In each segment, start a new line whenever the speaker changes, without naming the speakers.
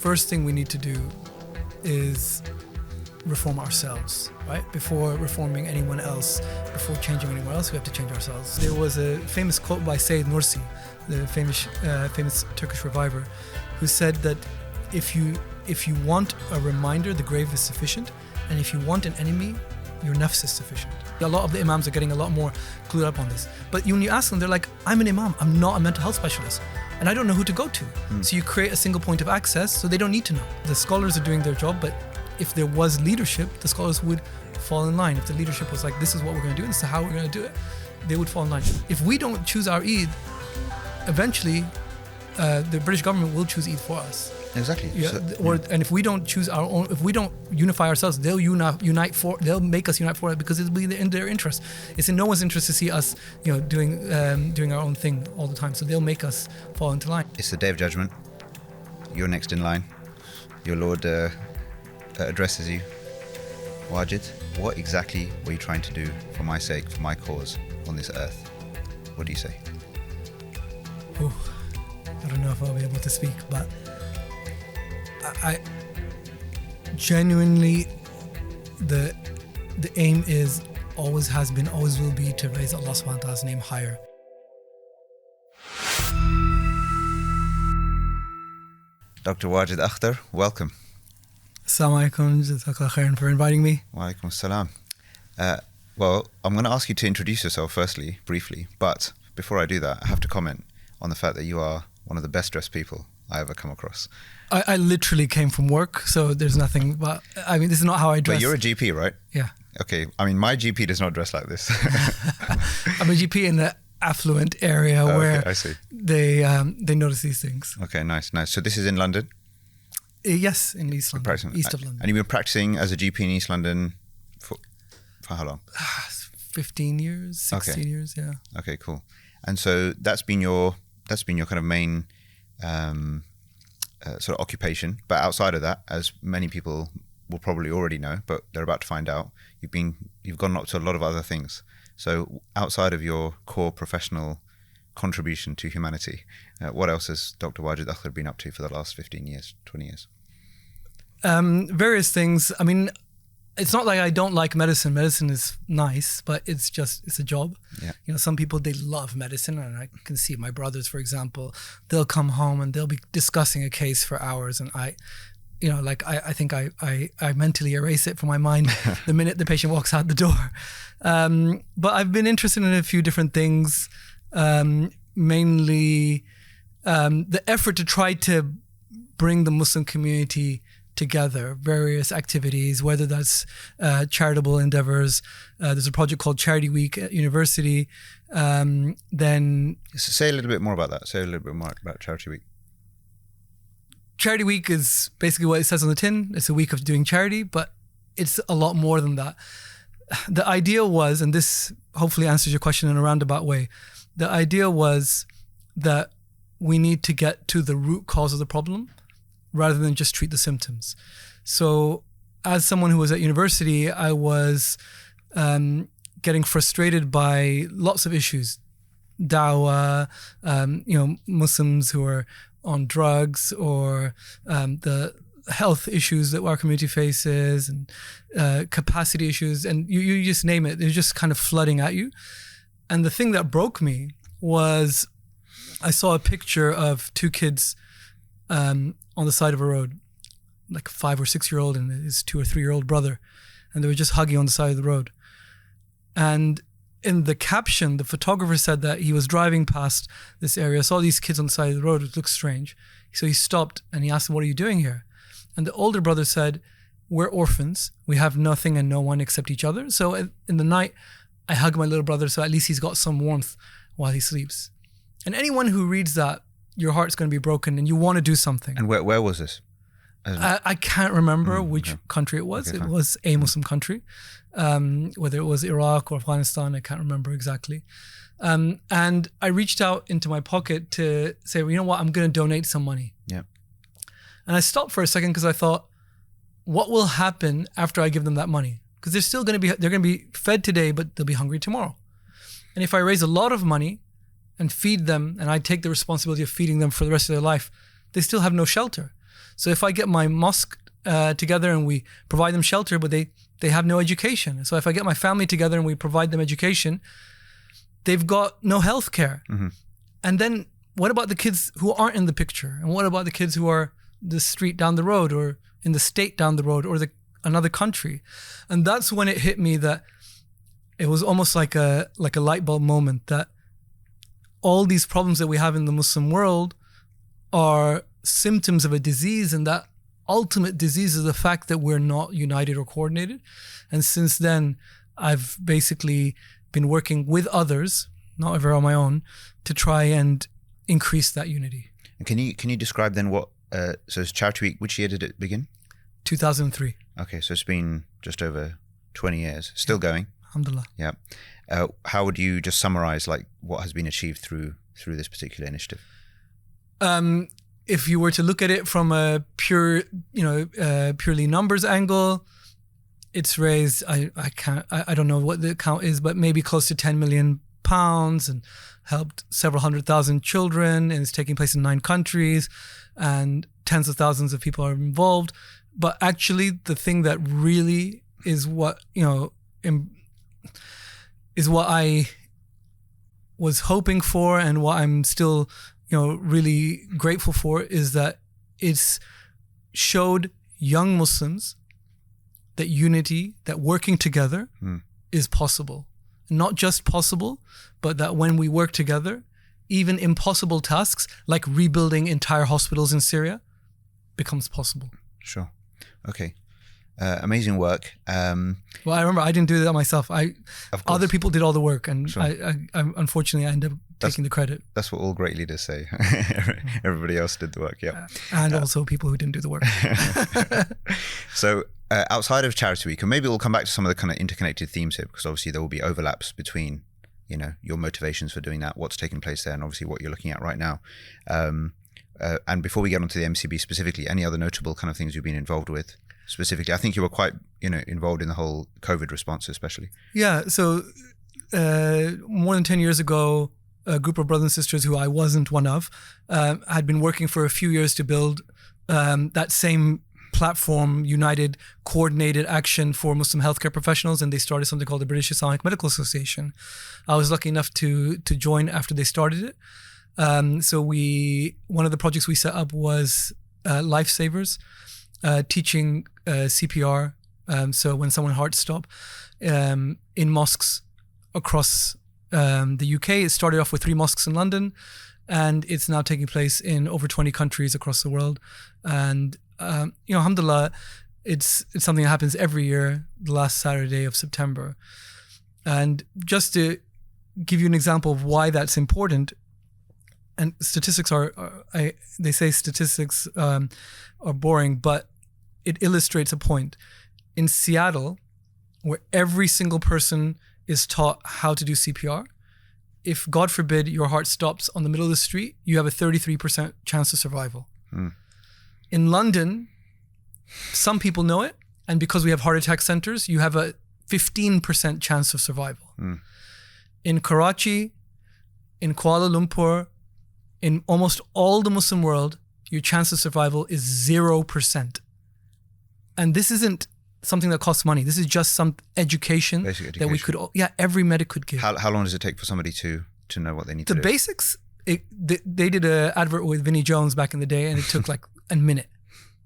first thing we need to do is reform ourselves, right? Before reforming anyone else, before changing anyone else, we have to change ourselves. There was a famous quote by Sayyid Nursi, the famous Turkish reviver, who said that if you want a reminder, the grave is sufficient, and if you want an enemy, your nafs is sufficient. A lot of the imams are getting a lot more clued up on this. But when you ask them, they're like, I'm an imam, I'm not a mental health specialist, and I don't know who to go to. So you create a single point of access, so they don't need to know. The scholars are doing their job, but if there was leadership, the scholars would fall in line. If the leadership was like, this is what we're going to do, this is how we're going to do it, they would fall in line. If we don't choose our Eid, eventually the British government will choose Eid for us.
Exactly.
Yeah. And if we don't choose our own, if we don't unify ourselves, they'll make us unite for it, because it'll be in their interest. It's in no one's interest to see us, doing our own thing all the time. So they'll make us fall into line.
It's the Day of Judgment. You're next in line. Your Lord addresses you. Wajid, what exactly were you trying to do for my sake, for my cause on this earth? What do you say?
Oh, I don't know if I'll be able to speak, but I genuinely, the aim is, always has been, always will be, to raise Allah subhanahu wa ta'ala's name higher.
Dr Wajid Akhter, welcome.
Assalamu alaikum, jazakallah khairan for inviting me.
Wa alaikum assalam. Well, I'm going to ask you to introduce yourself firstly, briefly, but before I do that, I have to comment on the fact that you are one of the best dressed people I ever come across.
I literally came from work, so there's nothing, but I mean, this is not how I dress.
But you're a GP, right?
Yeah.
Okay, I mean, my GP does not dress like this.
I'm a GP in the affluent area where
I see.
They notice these things.
Okay, nice. So this is in London?
Yes, in East London, east of London.
And you've been practicing as a GP in East London for how long?
15 years, 16 years, yeah.
Okay, cool. And so that's been your kind of main sort of occupation. But outside of that, as many people will probably already know, but they're about to find out, you've gone up to a lot of other things. So outside of your core professional contribution to humanity, what else has Dr Wajid Akhter been up to for the last 15 years, 20 years?
Various things. I mean, it's not like I don't like medicine. Medicine is nice, but it's a job.
Yeah.
Some people, they love medicine, and I can see my brothers, for example, they'll come home and they'll be discussing a case for hours, and I think I mentally erase it from my mind the minute the patient walks out the door. But I've been interested in a few different things. Mainly the effort to try to bring the Muslim community together, various activities, whether that's charitable endeavors. There's a project called Charity Week at university. Then
say a little bit more about that. Say a little bit more about Charity Week.
Charity Week is basically what it says on the tin. It's a week of doing charity, but it's a lot more than that. The idea was, and this hopefully answers your question in a roundabout way, the idea was that we need to get to the root cause of the problem rather than just treat the symptoms. So as someone who was at university, I was getting frustrated by lots of issues. Dawah, Muslims who are on drugs, or the health issues that our community faces, and capacity issues, and you just name it. They're just kind of flooding at you. And the thing that broke me was I saw a picture of two kids on the side of a road, like a 5 or 6 year old and his 2 or 3 year old brother, and they were just hugging on the side of the road. And in the caption, the photographer said that he was driving past this area, saw these kids on the side of the road, which looked strange. So he stopped and he asked them, "What are you doing here?" And the older brother said, "We're orphans. We have nothing and no one except each other. So in the night, I hug my little brother so at least he's got some warmth while he sleeps." And anyone who reads that, your heart's going to be broken and you want to do something.
And where was this?
I can't remember which country it was. It was a Muslim country. Whether it was Iraq or Afghanistan, I can't remember exactly. And I reached out into my pocket to say, well, you know what, I'm going to donate some money.
Yeah.
And I stopped for a second because I thought, what will happen after I give them that money? Because they're going to be fed today, but they'll be hungry tomorrow. And if I raise a lot of money and feed them, and I take the responsibility of feeding them for the rest of their life, they still have no shelter. So if I get my mosque together and we provide them shelter, but they have no education. So if I get my family together and we provide them education, they've got no health care. And then what about the kids who aren't in the picture? And what about the kids who are the street down the road or in the state down the road or another country? And that's when it hit me that it was almost like a light bulb moment, that all these problems that we have in the Muslim world are symptoms of a disease, and that ultimate disease is the fact that we're not united or coordinated. And since then, I've basically been working with others, not ever on my own, to try and increase that unity.
And can you describe then what, so it's Charity Week, which year did it begin?
2003.
Okay, so it's been just over 20 years, still going.
Alhamdulillah.
Yeah. How would you just summarize like what has been achieved through this particular initiative?
If you were to look at it from a purely numbers angle, it's raised, I don't know what the count is, but maybe close to £10 million and helped several 100,000 children, and it's taking place in 9 countries and tens of thousands of people are involved. But actually the thing that really is what I was hoping for, and what I'm still really grateful for, is that it's showed young Muslims that unity, that working together is possible. Not just possible, but that when we work together, even impossible tasks like rebuilding entire hospitals in Syria becomes possible.
Sure. Okay. Amazing work.
Well, I remember I didn't do that myself. Other people did all the work, and
sure.
I unfortunately I ended up taking the credit.
That's what all great leaders say. Everybody else did the work. Yeah.
And also people who didn't do the work.
So outside of Charity Week, and maybe we'll come back to some of the kind of interconnected themes here, because obviously there will be overlaps between your motivations for doing that, what's taking place there, and obviously what you're looking at right now. And before we get onto the MCB specifically, any other notable kind of things you've been involved with? Specifically, I think you were quite, involved in the whole COVID response, especially.
Yeah. So more than 10 years ago, a group of brothers and sisters who I wasn't one of had been working for a few years to build that same platform, united, coordinated action for Muslim healthcare professionals, and they started something called the British Islamic Medical Association. I was lucky enough to join after they started it. So one of the projects we set up was lifesavers. Teaching CPR, so when someone's heart stop, in mosques across the UK. It started off with 3 mosques in London, and it's now taking place in over 20 countries across the world. And alhamdulillah, it's something that happens every year, the last Saturday of September. And just to give you an example of why that's important, and statistics they say statistics are boring, but it illustrates a point. In Seattle, where every single person is taught how to do CPR, if God forbid your heart stops on the middle of the street, you have a 33% chance of survival. In London, some people know it, and because we have heart attack centers, you have a 15% chance of survival. In Karachi, in Kuala Lumpur, in almost all the Muslim world, your chance of survival is 0%. And this isn't something that costs money. This is just some education, that we could, every medic could give.
How long does it take for somebody to know what they need to do?
The basics, they did an advert with Vinnie Jones back in the day, and it took like a minute,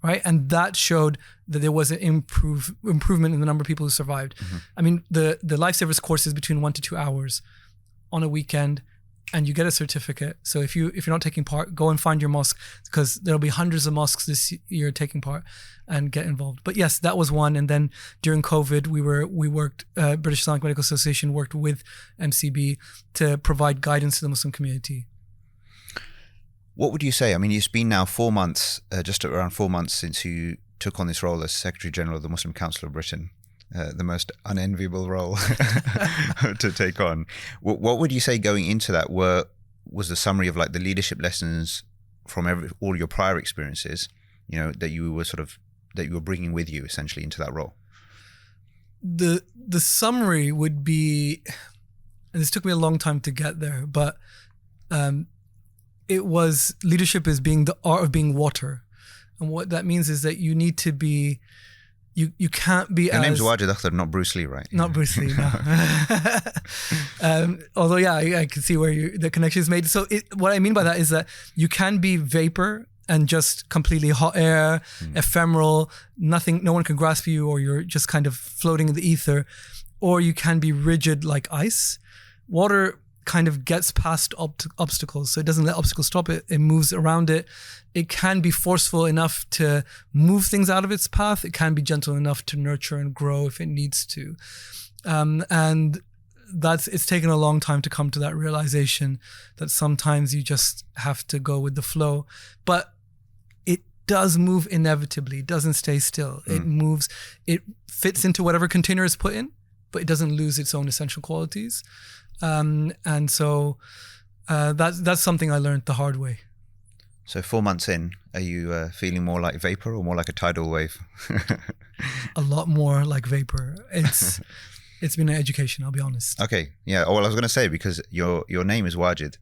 right? And that showed that there was an improvement in the number of people who survived. I mean, the Lifesavers course is between 1 to 2 hours on a weekend, and you get a certificate. So if you're not taking part, go and find your mosque, because there'll be hundreds of mosques this year taking part, and get involved. But yes, that was one. And then during COVID, we worked, British Islamic Medical Association worked with MCB to provide guidance to the Muslim community.
What would you say? I mean, it's been now 4 months, just around 4 months since you took on this role as Secretary General of the Muslim Council of Britain. The most unenviable role to take on. What would you say going into that was the summary of like the leadership lessons from all your prior experiences, that you were bringing with you essentially into that role?
The summary would be, and this took me a long time to get there, but it was leadership is being the art of being water. And what that means is that you need to be, you can't be
Your name's Wajid Akhter, not Bruce Lee, right?
Not Bruce Lee, no. Although, yeah, I can see where the connection is made. So what I mean by that is that you can be vapor and just completely hot air, ephemeral, nothing, no one can grasp you, or you're just kind of floating in the ether, or you can be rigid like ice. Water kind of gets past obstacles, so it doesn't let obstacles stop it. It moves around it. It can be forceful enough to move things out of its path. It can be gentle enough to nurture and grow if it needs to. And it's taken a long time to come to that realization that sometimes you just have to go with the flow. But it does move inevitably. It doesn't stay still. It moves. It fits into whatever container it's put in, but it doesn't lose its own essential qualities. And so that's something I learned the hard way.
So 4 months in, are you feeling more like vapor or more like a tidal wave?
A lot more like vapor. It's been an education, I'll be honest.
Okay, yeah. Well, I was going to say, because your name is Wajid,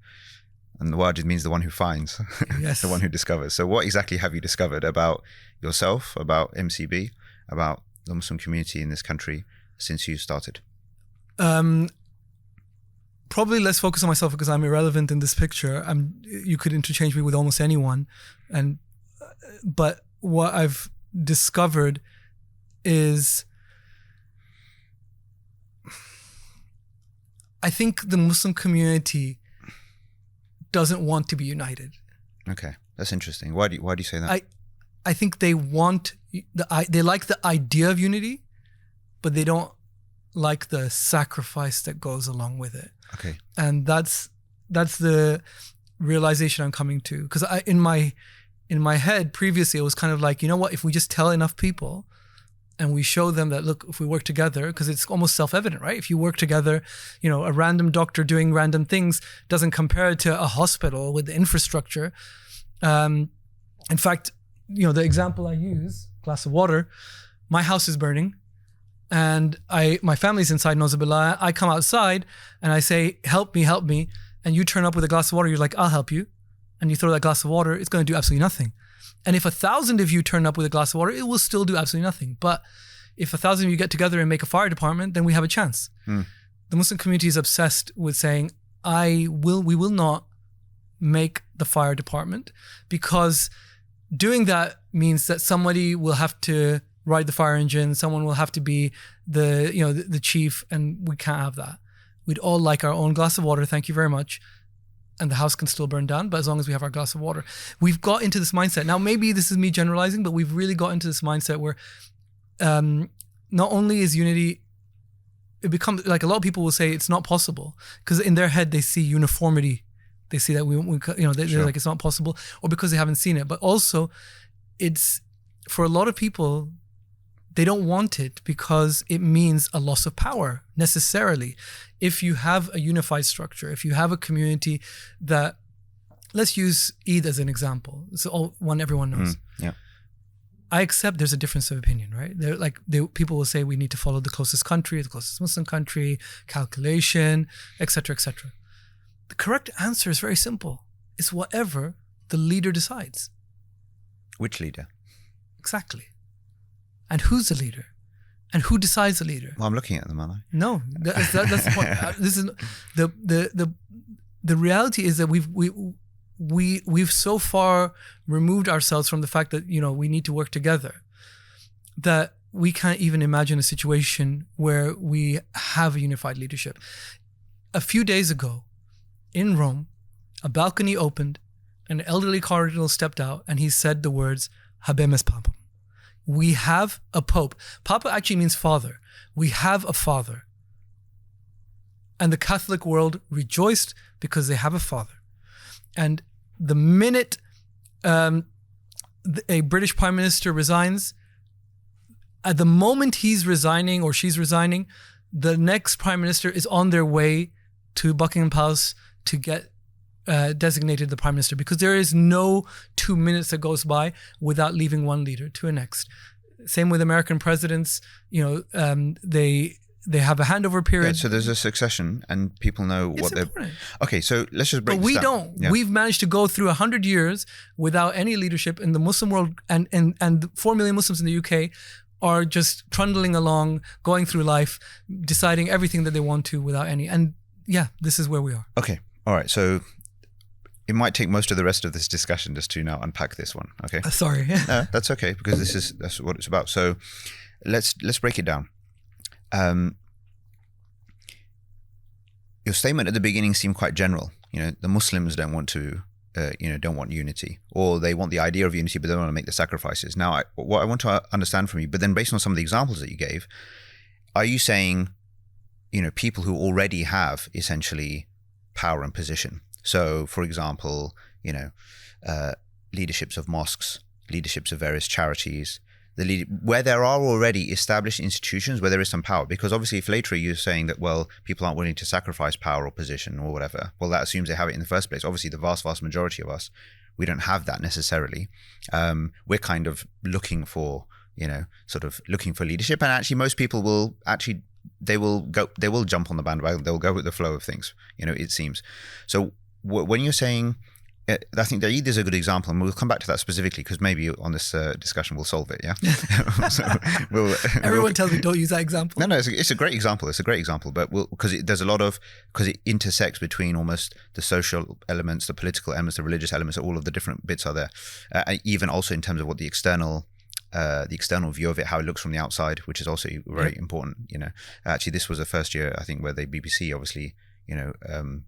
and the Wajid means the one who finds,
yes.
The one who discovers. So what exactly have you discovered about yourself, about MCB, about the Muslim community in this country since you started?
Probably less focus on myself because I'm irrelevant in this picture. You could interchange me with almost anyone, but what I've discovered is, I think the Muslim community doesn't want to be united.
Okay, that's interesting. Why do you say that?
I think they like the idea of unity, but they don't like the sacrifice that goes along with it.
Okay.
And that's the realization I'm coming to, because in my head previously it was kind of like, you know what, if we just tell enough people and we show them that, look, if we work together, because it's almost self-evident, right? If you work together, a random doctor doing random things doesn't compare to a hospital with the infrastructure. In fact, the example I use, glass of water, my house is burning. And my family's inside, Nauzubillah. I come outside and I say, help me. And you turn up with a glass of water. You're like, I'll help you. And you throw that glass of water. It's going to do absolutely nothing. And if 1,000 of you turn up with a glass of water, it will still do absolutely nothing. But if 1,000 of you get together and make a fire department, then we have a chance. The Muslim community is obsessed with saying, we will not make the fire department, because doing that means that somebody will have to ride the fire engine, someone will have to be the chief, and we can't have that. We'd all like our own glass of water, thank you very much, and the house can still burn down, but as long as we have our glass of water. We've got into this mindset. Now, maybe this is me generalizing, but we've really got into this mindset where not only is unity, it becomes, like, a lot of people will say it's not possible, because in their head they see uniformity. They see that they're like, it's not possible, or because they haven't seen it. But also, it's, for a lot of people, they don't want it because it means a loss of power necessarily. If you have a unified structure, if you have a community that, let's use Eid as an example. It's one everyone knows.
Yeah.
I accept there's a difference of opinion, right? People will say we need to follow the closest country, the closest Muslim country, calculation, etc., etc. The correct answer is very simple. It's whatever the leader decides.
Which leader?
Exactly. And who's the leader? And who decides the leader?
Well, I'm looking at them, aren't I?
No, that's the point. This is the reality is that we've so far removed ourselves from the fact that we need to work together, that we can't even imagine a situation where we have a unified leadership. A few days ago, in Rome, a balcony opened, an elderly cardinal stepped out, and he said the words, "Habemus Papam." We have a pope. Papa actually means father. We have a father. And the Catholic world rejoiced because they have a father. And the minute a British prime minister resigns, at the moment he's resigning or she's resigning, the next prime minister is on their way to Buckingham Palace to get designated the prime minister, because there is no 2 minutes that goes by without leaving one leader to a next. Same with American presidents. They have a handover period.
So there's a succession, and people know what they're.
Important.
Okay, so let's just break.
But we
this down.
don't.
Yeah.
We've managed to go through 100 years without any leadership in the Muslim world, and 4 million Muslims in the UK are just trundling along, going through life, deciding everything that they want to without any. And yeah, this is where we are.
Okay, all right. So it might take most of the rest of this discussion just to now unpack this one. Okay.
Sorry.
No, that's okay, because that's what it's about. So let's break it down. Your statement at the beginning seemed quite general. The Muslims don't want to, don't want unity, or they want the idea of unity, but they don't want to make the sacrifices. Now, what I want to understand from you, but then based on some of the examples that you gave, are you saying, people who already have essentially power and position? So, for example, leaderships of mosques, leaderships of various charities, where there are already established institutions where there is some power. Because obviously, if later you're saying that, well, people aren't willing to sacrifice power or position or whatever, well, that assumes they have it in the first place. Obviously, the vast, vast majority of us, we don't have that necessarily. We're kind of looking for, sort of looking for leadership. And actually, most people will actually, they will jump on the bandwagon. They'll go with the flow of things, it seems. So when you're saying, I think Eid is a good example, and we'll come back to that specifically because maybe on this discussion we'll solve it. Yeah. So
Everyone tells me don't use that example.
No, it's a great example. It's a great example, but because it intersects between almost the social elements, the political elements, the religious elements. All of the different bits are there, even also in terms of what the external view of it, how it looks from the outside, which is also very important. Actually, this was the first year I think where the BBC obviously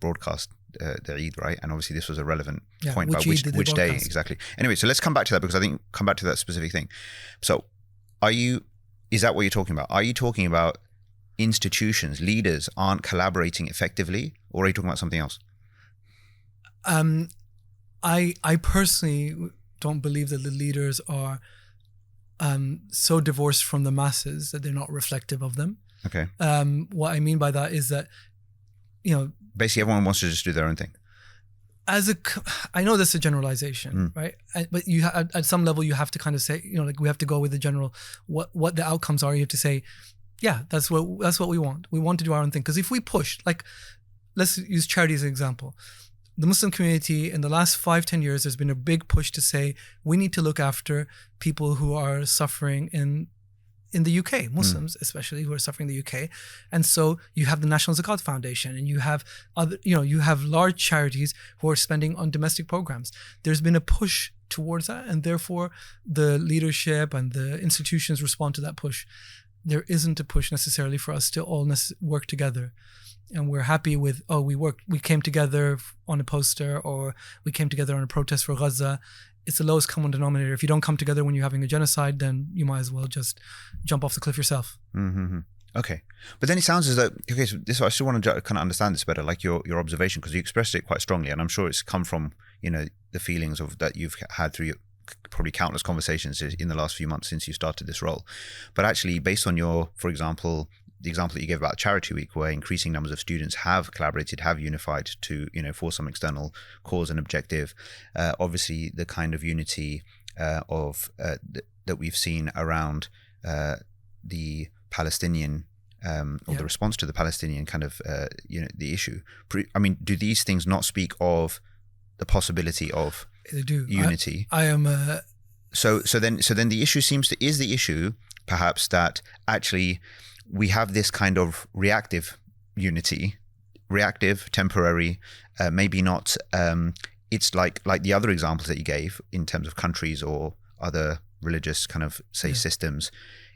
broadcast the Eid, right? And obviously this was a relevant point about which day exactly. Anyway, so let's come back to that, because I think come back to that specific thing. So is that what you're talking about? Are you talking about institutions, leaders aren't collaborating effectively, or are you talking about something else?
I personally don't believe that the leaders are so divorced from the masses that they're not reflective of them.
Okay.
What I mean by that is that,
basically everyone wants to just do their own thing.
I know that's a generalization, right? But at some level you have to kind of say, we have to go with the general, what the outcomes are. You have to say, yeah, that's what we want. We want to do our own thing. Because if we push, let's use charity as an example. The Muslim community in the last 5-10 years, there's been a big push to say we need to look after people who are suffering in the UK, Muslims especially, who are suffering in the UK. And so you have the National Zakat Foundation, and you have other, you have large charities who are spending on domestic programs. There's been a push towards that, and therefore the leadership and the institutions respond to that push. There isn't a push necessarily for us to all work together. And we're happy with, we came together on a poster, or we came together on a protest for Gaza. It's the lowest common denominator. If you don't come together when you're having a genocide, then you might as well just jump off the cliff yourself.
Mm-hmm. Okay. But then it sounds as though, okay, so I still want to kind of understand this better, like your observation, because you expressed it quite strongly, and I'm sure it's come from, the feelings that you've had through your probably countless conversations in the last few months since you started this role. But actually, based on for example, the example that you gave about Charity Week, where increasing numbers of students have collaborated, have unified to, for some external cause and objective. Obviously, the kind of unity that we've seen around the Palestinian, or the response to the Palestinian kind of, the issue. I mean, do these things not speak of the possibility of unity?
I am.
So then the issue is the issue perhaps that actually we have this kind of reactive unity, temporary, maybe not. It's like the other examples that you gave in terms of countries or other religious kind of systems.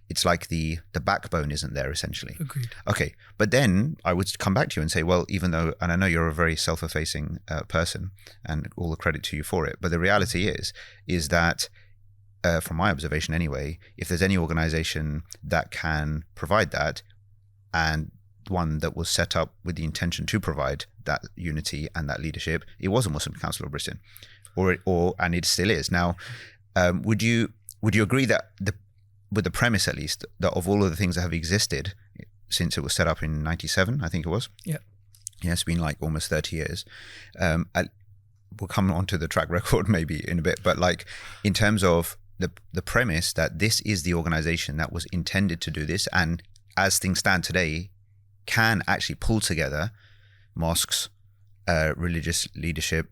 It's like the backbone isn't there, essentially.
Agreed.
Okay, but then I would come back to you and say, well, even though, and I know you're a very self-effacing person, and all the credit to you for it, but the reality is that, from my observation anyway, if there's any organization that can provide that, and one that was set up with the intention to provide that unity and that leadership, it was a Muslim Council of Britain, and it still is. Now, would you agree that with the premise, at least, that of all of the things that have existed since it was set up in 97, I think it was.
Yeah.
Yeah, it's been like almost 30 years. We'll come on to the track record maybe in a bit, but like in terms of the premise that this is the organization that was intended to do this, and as things stand today, can actually pull together mosques, religious leadership,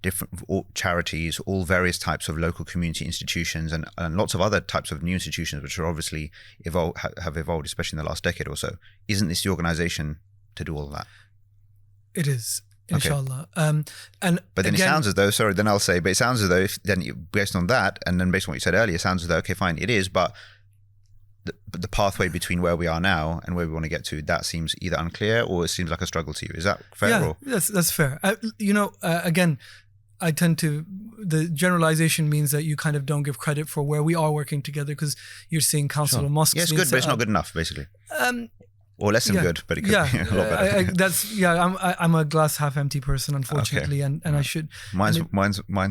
different charities, all various types of local community institutions, and lots of other types of new institutions which are obviously have evolved, especially in the last decade or so. Isn't this the organization to do all of that?
It is, inshallah.
But then again, it sounds as though, but it sounds as though based on that, and then based on what you said earlier, it sounds as though, okay, fine, it is, but the pathway between where we are now and where we want to get to, that seems either unclear or it seems like a struggle to you. Is that fair?
Yeah, that's fair. Again, I tend to, the generalization means that you kind of don't give credit for where we are working together, because you're seeing council of mosques.
Yeah, it's good, but it's not good enough, basically. Or less than good, but it could be a lot better.
I'm a glass half empty person, unfortunately, and I should.
Mine's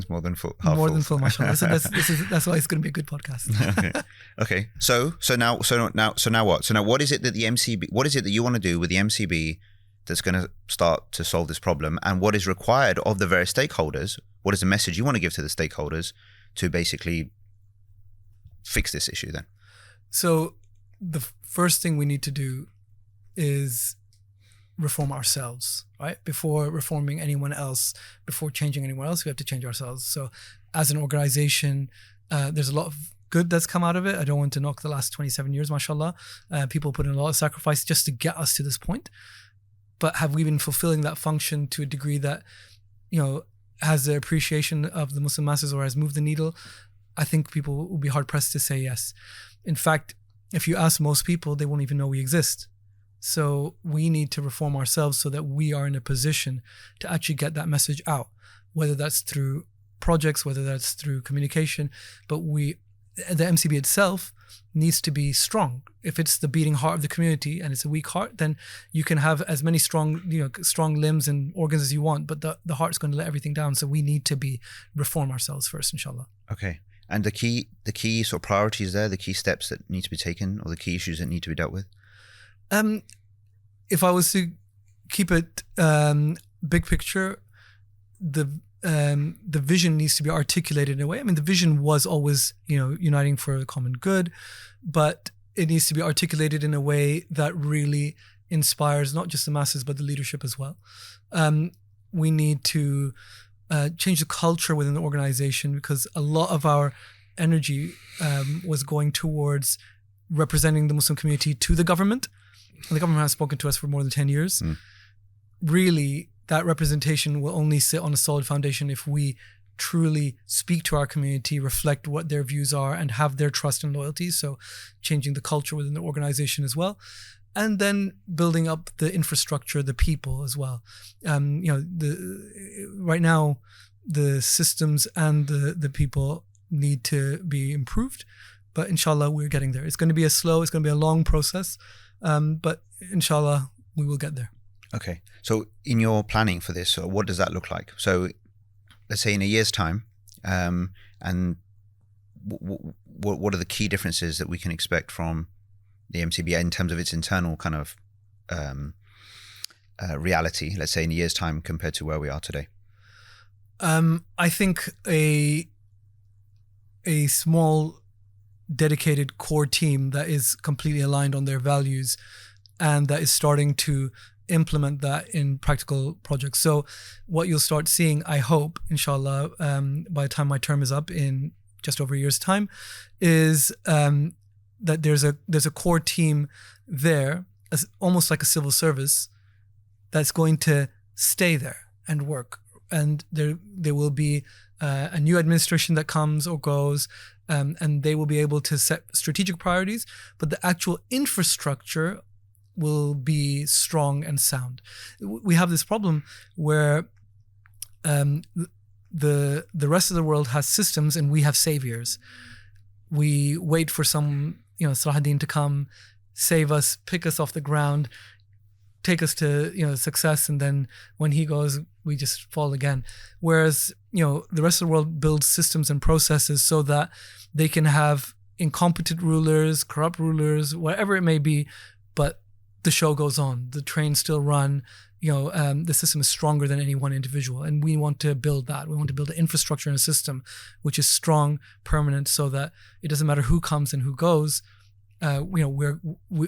more than full.
More than full, mashallah. So that's why it's going to be a good podcast.
Okay. So now what? So now what is it that the MCB? What is it that you want to do with the MCB that's going to start to solve this problem? And what is required of the various stakeholders? What is the message you want to give to the stakeholders to basically fix this issue then?
So the first thing we need to do is reform ourselves, right? Before reforming anyone else, before changing anyone else, we have to change ourselves. So as an organization, there's a lot of good that's come out of it. I don't want to knock the last 27 years, mashallah. People put in a lot of sacrifice just to get us to this point. But have we been fulfilling that function to a degree that, has the appreciation of the Muslim masses or has moved the needle? I think people will be hard pressed to say yes. In fact, if you ask most people, they won't even know we exist. So we need to reform ourselves so that we are in a position to actually get that message out, whether that's through projects, whether that's through communication. But the MCB itself needs to be strong. If it's the beating heart of the community and it's a weak heart, then you can have as many strong limbs and organs as you want, but the heart's going to let everything down. So we need to reform ourselves first, inshallah.
Okay. And the key sort of priorities there, the key steps that need to be taken, or the key issues that need to be dealt with?
If I was to keep it big picture, the vision needs to be articulated in a way. I mean, the vision was always, uniting for a common good, but it needs to be articulated in a way that really inspires not just the masses, but the leadership as well. We need to change the culture within the organization, because a lot of our energy was going towards representing the Muslim community to the government. And the government has spoken to us for more than 10 years. Really, that representation will only sit on a solid foundation if we truly speak to our community, reflect what their views are, and have their trust and loyalty. So changing the culture within the organization as well. And then building up the infrastructure, the people as well. Right now, the systems and the people need to be improved. But inshallah, we're getting there. It's going to be it's going to be a long process. But inshallah, we will get there.
Okay. So in your planning for this, what does that look like? So let's say in a year's time, and what are the key differences that we can expect from the MCB in terms of its internal kind of reality, let's say in a year's time compared to where we are today?
I think a small dedicated core team that is completely aligned on their values and that is starting to implement that in practical projects. So what you'll start seeing, I hope, inshallah, by the time my term is up in just over a year's time, is that there's a core team there, almost like a civil service, that's going to stay there and work. And there will be a new administration that comes or goes, and they will be able to set strategic priorities, but the actual infrastructure will be strong and sound. We have this problem where the rest of the world has systems and we have saviors. We wait for some, Salahuddin to come, save us, pick us off the ground, take us to, success, and then when he goes, we just fall again. Whereas, the rest of the world builds systems and processes so that they can have incompetent rulers, corrupt rulers, whatever it may be, but the show goes on, the trains still run, the system is stronger than any one individual. And we want to build that. We want to build an infrastructure and a system which is strong, permanent, so that it doesn't matter who comes and who goes,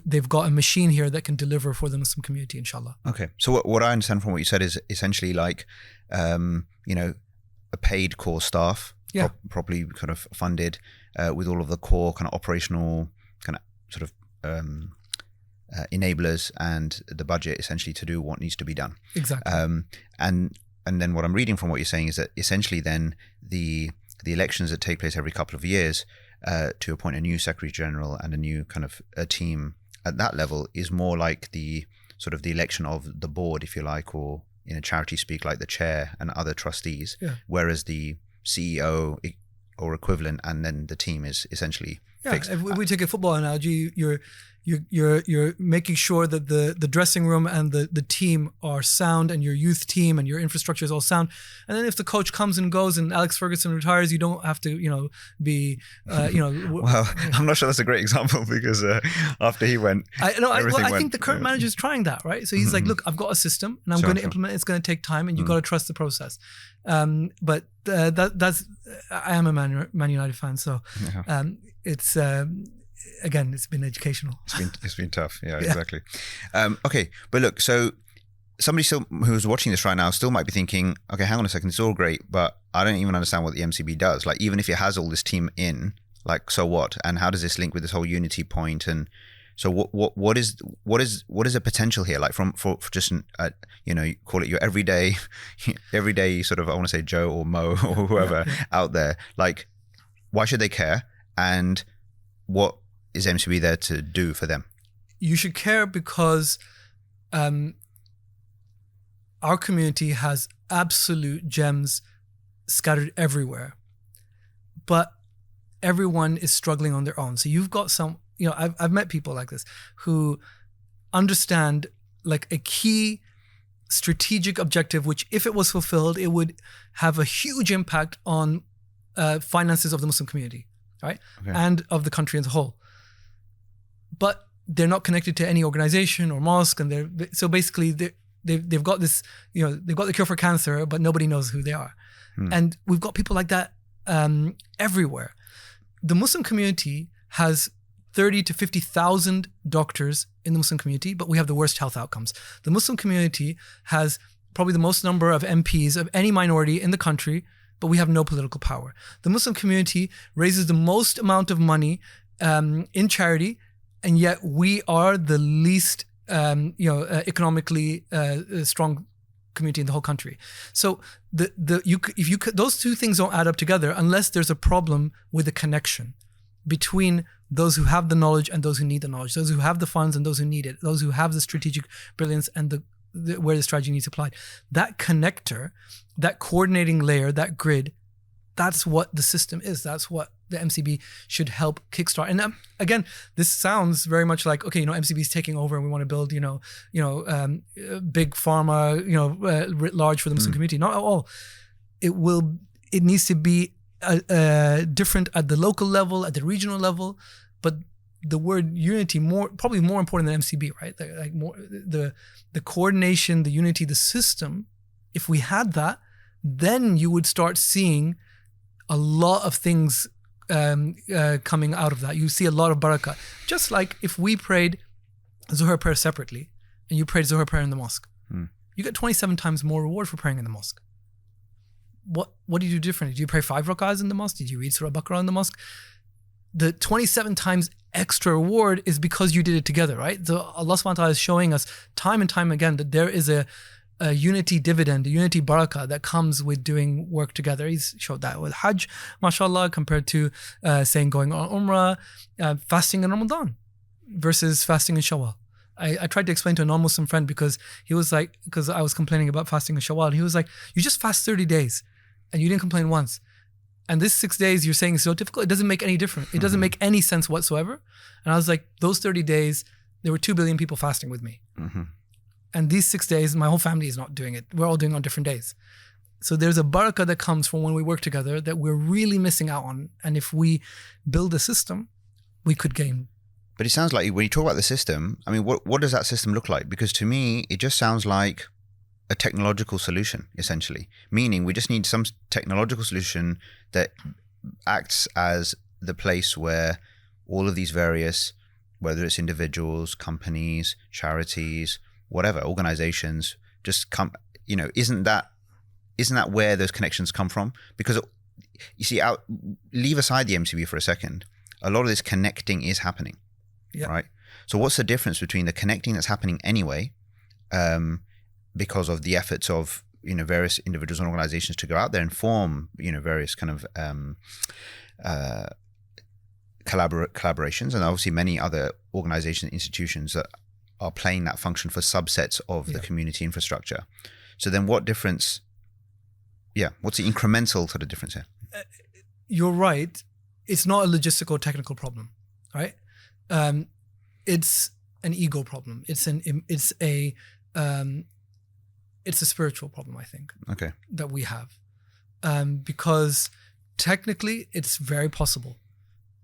they've got a machine here that can deliver for the Muslim community, inshallah.
Okay. So what I understand from what you said is essentially like, a paid core staff, properly kind of funded, with all of the core kind of operational kind of sort of enablers and the budget essentially to do what needs to be done.
Exactly.
And then what I'm reading from what you're saying is that essentially then the elections that take place every couple of years to appoint a new Secretary General and a new kind of a team at that level is more like the sort of the election of the board, if you like, or in a charity speak, like the chair and other trustees, whereas the CEO or equivalent and then the team is essentially fixed.
If we take a football analogy, you're making sure that the dressing room and the team are sound, and your youth team and your infrastructure is all sound. And then if the coach comes and goes and Alex Ferguson retires, you don't have to be
Well, I'm not sure that's a great example because after he went,
I think the current manager is trying that, right? So he's like, look, I've got a system and I'm going to implement it. It's going to take time, and you've got to trust the process. But that's I am a Man United fan, so it's again, it's been educational.
It's been tough. Yeah, exactly. Okay, but look, so somebody still who's watching this right now still might be thinking, okay, hang on a second, it's all great, but I don't even understand what the MCB does. Like, even if it has all this team in, like, so what? And how does this link with this whole unity point? And so what is a potential here? Like for just call it your everyday sort of, I want to say Joe or Mo or whoever out there. Like, why should they care? And what is MCB there to do for them?
You should care because our community has absolute gems scattered everywhere, but everyone is struggling on their own. So you've got some, I've met people like this who understand like a key strategic objective, which if it was fulfilled, it would have a huge impact on finances of the Muslim community, right? Okay. And of the country as a whole. But they're not connected to any organization or mosque, and so basically they've got this, they've got the cure for cancer, but nobody knows who they are. And we've got people like that everywhere. The Muslim community has 30 to 50,000 doctors in the Muslim community, but we have the worst health outcomes. The Muslim community has probably the most number of MPs of any minority in the country, but we have no political power. The Muslim community raises the most amount of money in charity, and yet we are the least economically strong community in the whole country. So those two things don't add up together unless there's a problem with the connection between those who have the knowledge and those who need the knowledge, those who have the funds and those who need it, those who have the strategic brilliance and where the strategy needs applied. That connector, that coordinating layer, that grid, that's what the system is. That's what the MCB should help kickstart. And again, this sounds very much like, okay, MCB is taking over and we want to build, big pharma, writ large for the Muslim community. Not at all. It needs to be different at the local level, at the regional level, but the word unity probably more important than MCB, right? The coordination, the unity, the system. If we had that, then you would start seeing a lot of things coming out of that. You see a lot of barakah. Just like if we prayed Zuhr prayer separately and you prayed Zuhr prayer in the mosque, you get 27 times more reward for praying in the mosque. What did you do differently? Did you pray 5 rakahs in the mosque? Did you read Surah Baqarah in the mosque? The 27 times extra reward is because you did it together, right? So Allah subhanahu wa ta'ala is showing us time and time again that there is a unity dividend, a unity barakah that comes with doing work together. He's showed that with Hajj, mashallah, compared to saying going on Umrah, fasting in Ramadan versus fasting in Shawwal. I tried to explain to a non-Muslim friend because I was complaining about fasting in Shawwal. He was like, you just fast 30 days and you didn't complain once. And this 6 days you're saying is so difficult, it doesn't make any difference. It doesn't make any sense whatsoever. And I was like, those 30 days, there were 2 billion people fasting with me. And these 6 days, my whole family is not doing it. We're all doing it on different days. So there's a barakah that comes from when we work together that we're really missing out on. And if we build a system, we could gain.
But it sounds like when you talk about the system, I mean, what does that system look like? Because to me, it just sounds like a technological solution, essentially. Meaning we just need some technological solution that acts as the place where all of these various whether it's individuals, companies, charities, whatever, organizations, just come, isn't that where those connections come from? Because you see, leave aside the MCB for a second. A lot of this connecting is happening, right? So what's the difference between the connecting that's happening anyway, because of the efforts of various individuals and organizations to go out there and form various kind of collaborations, and obviously many other organizations and institutions that are playing that function for subsets of the community infrastructure. So then what difference, what's the incremental sort of difference here?
You're right. It's not a logistical technical problem, right? It's an ego problem. It's a spiritual problem, I think.
Okay.
That we have, because technically it's very possible,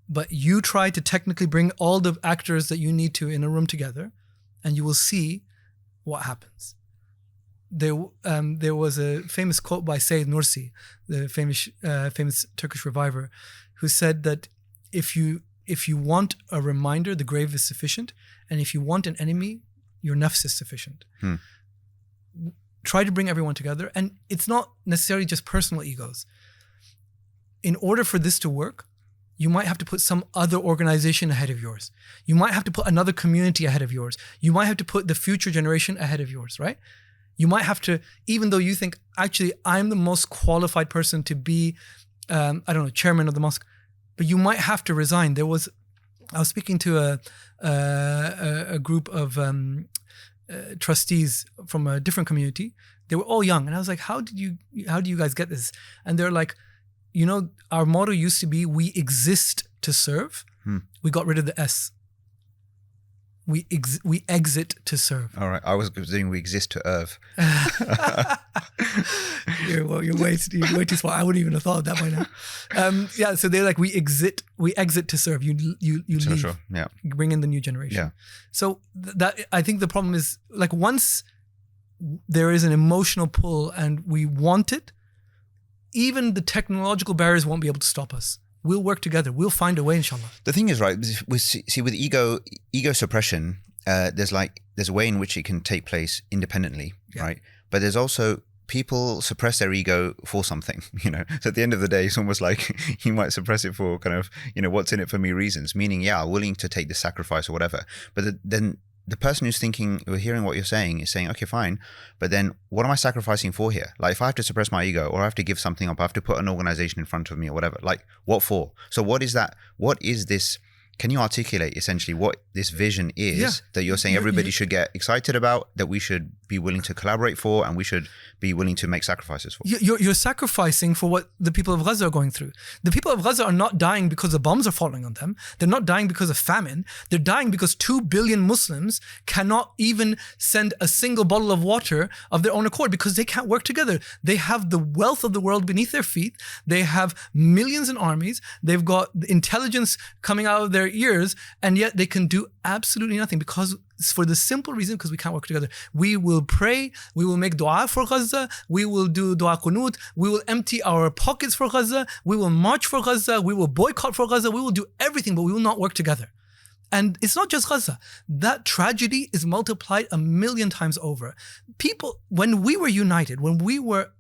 but you try to technically bring all the actors that you need to in a room together, and you will see what happens. There was a famous quote by Sayyid Nursi, the famous Turkish reviver, who said that if you want a reminder, the grave is sufficient, and if you want an enemy, your nafs is sufficient. Try to bring everyone together, and it's not necessarily just personal egos. In order for this to work, you might have to put some other organization ahead of yours. You might have to put another community ahead of yours. You might have to put the future generation ahead of yours, right? You might have to, even though you think, actually, I'm the most qualified person to be, chairman of the mosque, but you might have to resign. I was speaking to a group of trustees from a different community. They were all young, and I was like, how do you guys get this? And they're like, our motto used to be, we exist to serve. We got rid of the S. We exit to serve. All
right, I was doing we exist to erve.
You're way too smart. I wouldn't even have thought of that by now. So they're like, we exit to serve. You leave.
Sure. Yeah.
Bring in the new generation.
Yeah.
So that, I think the problem is, like, once there is an emotional pull and we want it, even the technological barriers won't be able to stop us. We'll work together. We'll find a way, inshallah.
The thing is, right, with ego suppression, there's a way in which it can take place independently, right? But there's also people suppress their ego for something, So at the end of the day, it's almost like you might suppress it for kind of, what's in it for me reasons, meaning, willing to take the sacrifice or whatever. But then the person who's thinking or hearing what you're saying is saying, okay, fine, but then what am I sacrificing for here? Like, if I have to suppress my ego, or I have to give something up, I have to put an organization in front of me or whatever, like, what for? So what is that? What is this? Can you articulate essentially what this vision is that you're saying everybody should get excited about, that we should be willing to collaborate for, and we should be willing to make sacrifices for?
You're sacrificing for what the people of Gaza are going through. The people of Gaza are not dying because the bombs are falling on them. They're not dying because of famine. They're dying because 2 billion Muslims cannot even send a single bottle of water of their own accord, because they can't work together. They have the wealth of the world beneath their feet. They have millions in armies. They've got intelligence coming out of their ears, and yet they can do absolutely nothing, because for the simple reason, because we can't work together. We will pray, we will make dua for Gaza, we will do dua qunut, we will empty our pockets for Gaza, we will march for Gaza, we will boycott for Gaza, we will do everything, but we will not work together. And it's not just Gaza. That tragedy is multiplied 1,000,000 times over. People, when we were united, when we were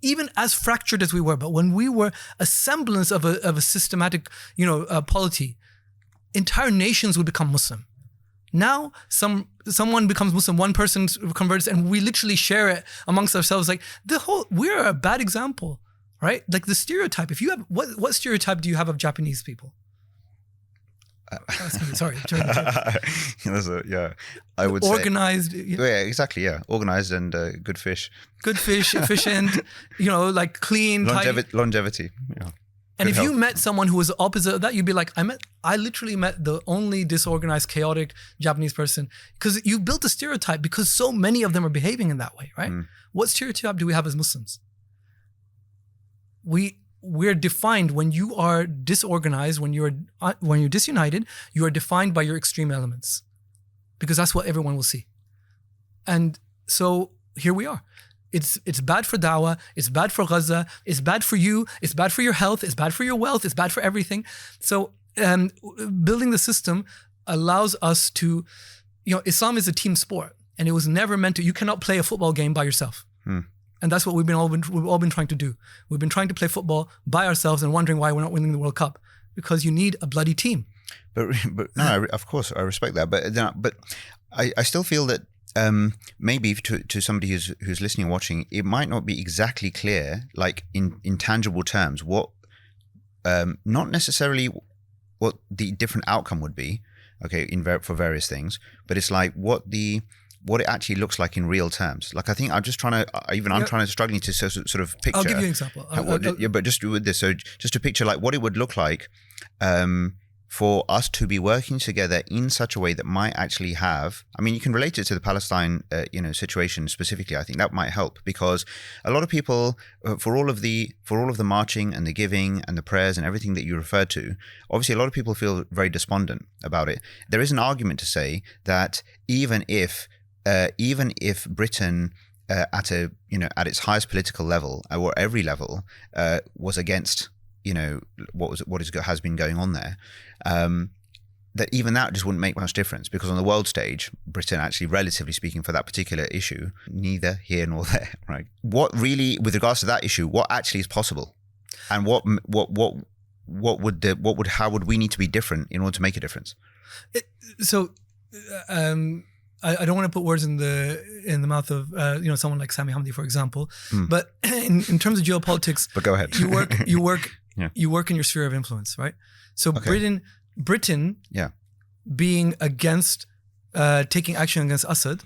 even as fractured as we were, but when we were a semblance of a systematic, polity, entire nations would become Muslim. Now, someone becomes Muslim, one person converts, and we literally share it amongst ourselves. Like, we're a bad example, right? Like the stereotype. If you have, what stereotype do you have of Japanese people? Sorry.
I would
organized.
Yeah, exactly. Yeah, organized and good fish.
Good fish, efficient. Like clean.
Longevity. Yeah.
And if you met someone who was the opposite of that, you'd be like, I literally met the only disorganized, chaotic Japanese person, because you built a stereotype because so many of them are behaving in that way, right? What stereotype do we have as Muslims? We're defined when you are disorganized, when you're disunited, you are defined by your extreme elements, because that's what everyone will see. And so here we are. It's bad for dawah, it's bad for Gaza, it's bad for you, it's bad for your health, it's bad for your wealth, it's bad for everything. So building the system, allows us to, Islam is a team sport, and it was never meant to. You cannot play a football game by yourself. And that's what we've all been trying to do. We've been trying to play football by ourselves and wondering why we're not winning the World Cup, because you need a bloody team.
But no, of course I respect that. But I still feel that maybe to somebody who's listening and watching, it might not be exactly clear, like in tangible terms, what not necessarily what the different outcome would be, okay, for various things, but it's like what it actually looks like in real terms. Like, I think I'm just trying to, struggling to sort of picture.
I'll give you an example.
But just with this, so just to picture like what it would look like for us to be working together in such a way that might actually have, I mean, you can relate it to the Palestine, situation specifically. I think that might help, because a lot of people, for all of the marching and the giving and the prayers and everything that you referred to, obviously a lot of people feel very despondent about it. There is an argument to say that even if Britain at its highest political level, or every level, was against what has been going on there, that even that just wouldn't make much difference, because on the world stage, Britain actually, relatively speaking, for that particular issue, neither here nor there, right? What really, with regards to that issue, what actually is possible, and how would we need to be different in order to make a difference?
I don't want to put words in the mouth of someone like Sami Hamdi, for example. But in terms of geopolitics,
but go ahead.
You work in your sphere of influence, right? So okay. Britain, being against taking action against Assad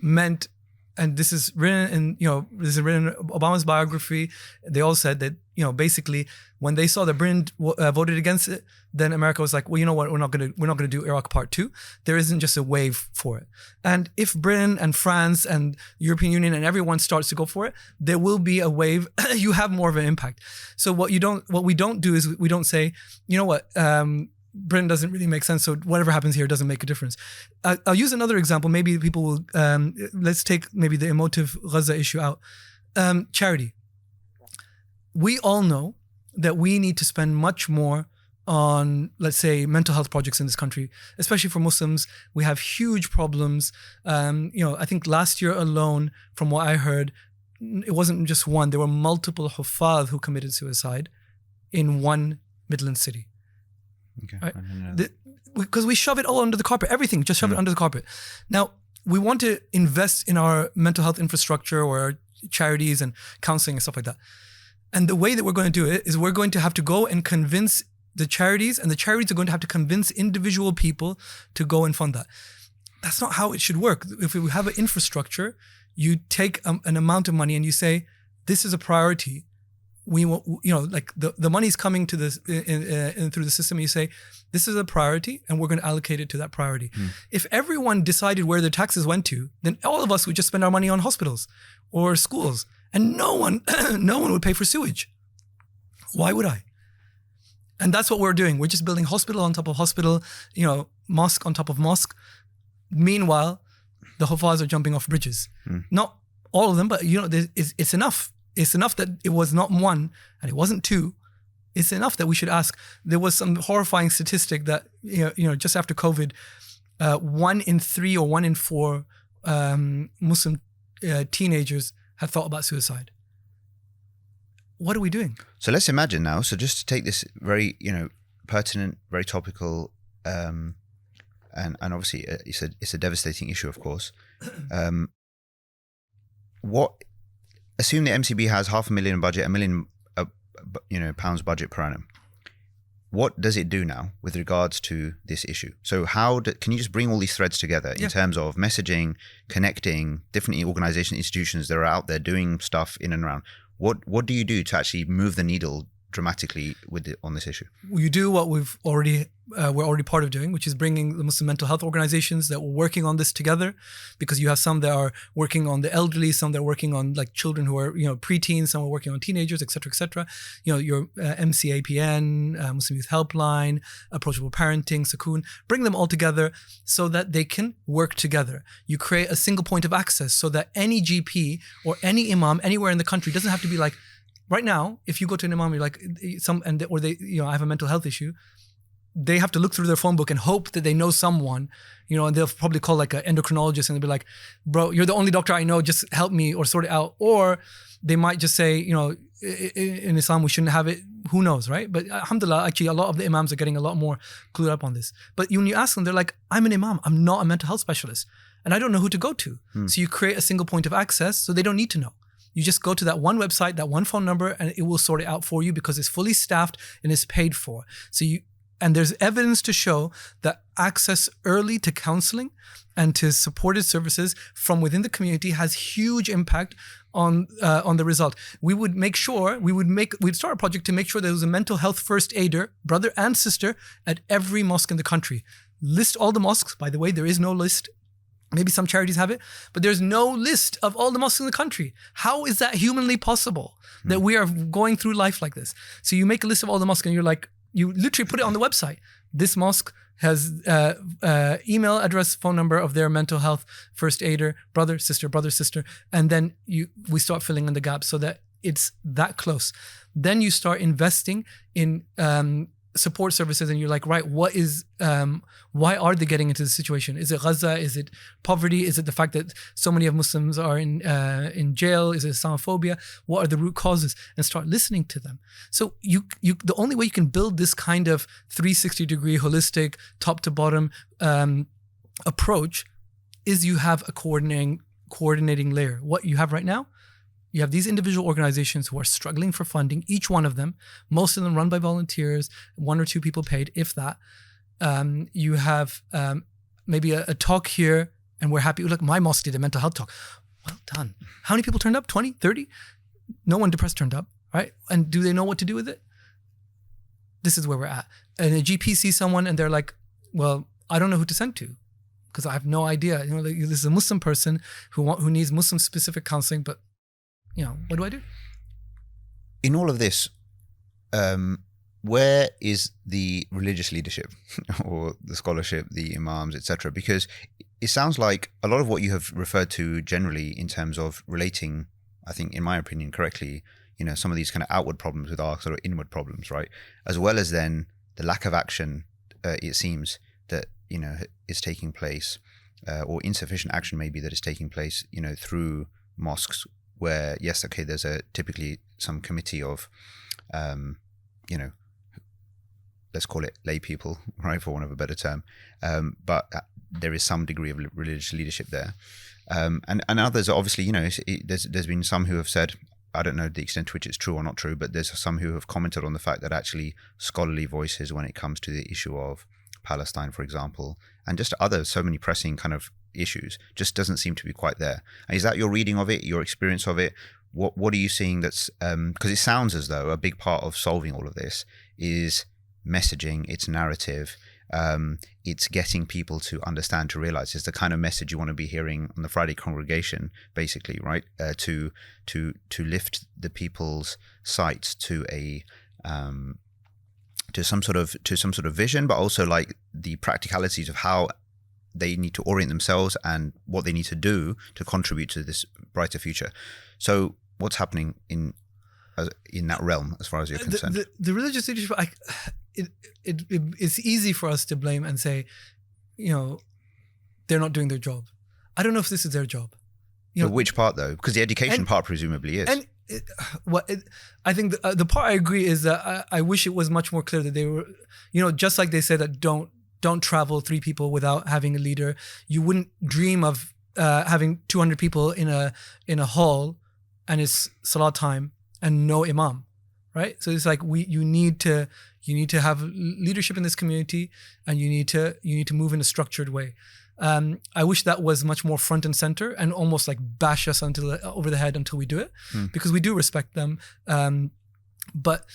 meant, and this is written in Obama's biography. They all said that basically when they saw that Britain voted against it, then America was like, well, you know what, we're not gonna do Iraq Part 2. There isn't just a wave for it. And if Britain and France and European Union and everyone starts to go for it, there will be a wave. You have more of an impact. So what we don't do is we don't say, you know what, Britain doesn't really make sense, so whatever happens here doesn't make a difference. I'll use another example. Maybe people will, let's take maybe the emotive Gaza issue out. Charity. We all know that we need to spend much more on, let's say, mental health projects in this country, especially for Muslims. We have huge problems. I think last year alone, from what I heard, it wasn't just one. There were multiple Huffaz who committed suicide in one Midland city.
Okay.
Right? Because we shove it all under the carpet. Everything, just shove it under the carpet. Now, we want to invest in our mental health infrastructure or our charities and counseling and stuff like that. And the way that we're going to do it is we're going to have to go and convince the charities, and the charities are going to have to convince individual people to go and fund that. That's not how it should work. If we have an infrastructure, you take an amount of money and you say, this is a priority. We want, like the money's coming to this through the system. And you say, this is a priority, and we're going to allocate it to that priority. If everyone decided where their taxes went to, then all of us would just spend our money on hospitals or schools, and no one would pay for sewage. Why would I? And that's what we're doing. We're just building hospital on top of hospital, mosque on top of mosque. Meanwhile, the Huffaz are jumping off bridges. Not all of them, but it's enough. It's enough that it was not one and it wasn't two. It's enough that we should ask. There was some horrifying statistic that just after COVID, 1 in 3 or 1 in 4 Muslim teenagers had thought about suicide. What are we doing? So
let's imagine now. So just to take this very pertinent, very topical, and obviously it's a devastating issue, of course. Assume the MCB has £500,000 budget, £1 million pounds budget per annum. What does it do now with regards to this issue? So can you just bring all these threads together in terms of messaging, connecting different organizations, institutions that are out there doing stuff in and around? What do you do to actually move the needle dramatically on this issue? You
do what we're already part of doing, which is bringing the Muslim mental health organizations that were working on this together, because you have some that are working on the elderly, some that are working on like children who are preteens, some are working on teenagers, etc., etc. Your MCAPN, Muslim Youth Helpline, Approachable Parenting, Sakoon, bring them all together so that they can work together. You create a single point of access so that any GP or any imam anywhere in the country doesn't have to be like, right now, if you go to an imam, you're like, I have a mental health issue. they have to look through their phone book and hope that they know someone, and they'll probably call like an endocrinologist and they'll be like, bro, you're the only doctor I know, just help me or sort it out. Or they might just say, in Islam, we shouldn't have it. Who knows, right? But alhamdulillah, actually, a lot of the imams are getting a lot more clued up on this. But when you ask them, they're like, I'm an imam. I'm not a mental health specialist. And I don't know who to go to. So you create a single point of access so they don't need to know. You just go to that one website, that one phone number, and it will sort it out for you because it's fully staffed and it's paid for. And there's evidence to show that access early to counseling and to supported services from within the community has huge impact on the result. We'd start a project to make sure there was a mental health first aider, brother and sister, at every mosque in the country. List all the mosques. By the way, there is no list. Maybe some charities have it, but there's no list of all the mosques in the country. How is that humanly possible that we are going through life like this? So you make a list of all the mosques and you're like, you literally put it on the website. This mosque has email address, phone number of their mental health first aider, brother, sister. And then we start filling in the gaps so that it's that close. Then you start investing in support services and you're like, right, why are they getting into this situation? Is it Gaza? Is it poverty? Is it the fact that so many of Muslims are in jail? Is it Islamophobia? What are the root causes? And start listening to them. So the only way you can build this kind of 360-degree holistic top to bottom approach is you have a coordinating layer. What you have right now, you have these individual organizations who are struggling for funding, each one of them, most of them run by volunteers, 1 or 2 people paid, if that. You have maybe a talk here and we're happy. Look, my mosque did a mental health talk. Well done. How many people turned up? 20, 30? No one depressed turned up, right? And do they know what to do with it? This is where we're at. And a GP sees someone and they're like, well, I don't know who to send to because I have no idea. This is a Muslim person who needs Muslim specific counseling, but what do I do?
In all of this, where is the religious leadership or the scholarship, the imams, etc.? Because it sounds like a lot of what you have referred to generally in terms of relating, I think, in my opinion, correctly, some of these kind of outward problems with our sort of inward problems, right? As well as then the lack of action, it seems, that, is taking place, or insufficient action maybe that is taking place, through mosques, where, yes, okay, there's typically some committee of, let's call it lay people, right, for want of a better term. But there is some degree of religious leadership there. And others are obviously, there's been some who have said, I don't know the extent to which it's true or not true, but there's some who have commented on the fact that actually scholarly voices when it comes to the issue of Palestine, for example, and just so many pressing kind of issues just doesn't seem to be quite there. And is that your reading of it, your experience of it? What are you seeing that's because it sounds as though a big part of solving all of this is messaging, it's narrative, it's getting people to understand, to realize it's the kind of message you want to be hearing on the Friday congregation, basically, right? To lift the people's sights to some sort of vision, but also like the practicalities of how they need to orient themselves and what they need to do to contribute to this brighter future. So what's happening in that realm as far as you're concerned?
The religious leadership, it's easy for us to blame and say, they're not doing their job. I don't know if this is their job.
But which part though? Because the education part presumably is.
I think the part I agree is that I wish it was much more clear that they were, just like they said that don't travel 3 people without having a leader. You wouldn't dream of having 200 people in a hall and it's salat time and no imam, right? So it's like you need to have leadership in this community and you need to move in a structured way. I wish that was much more front and center and almost like bash us over the head until we do it, because we do respect them. But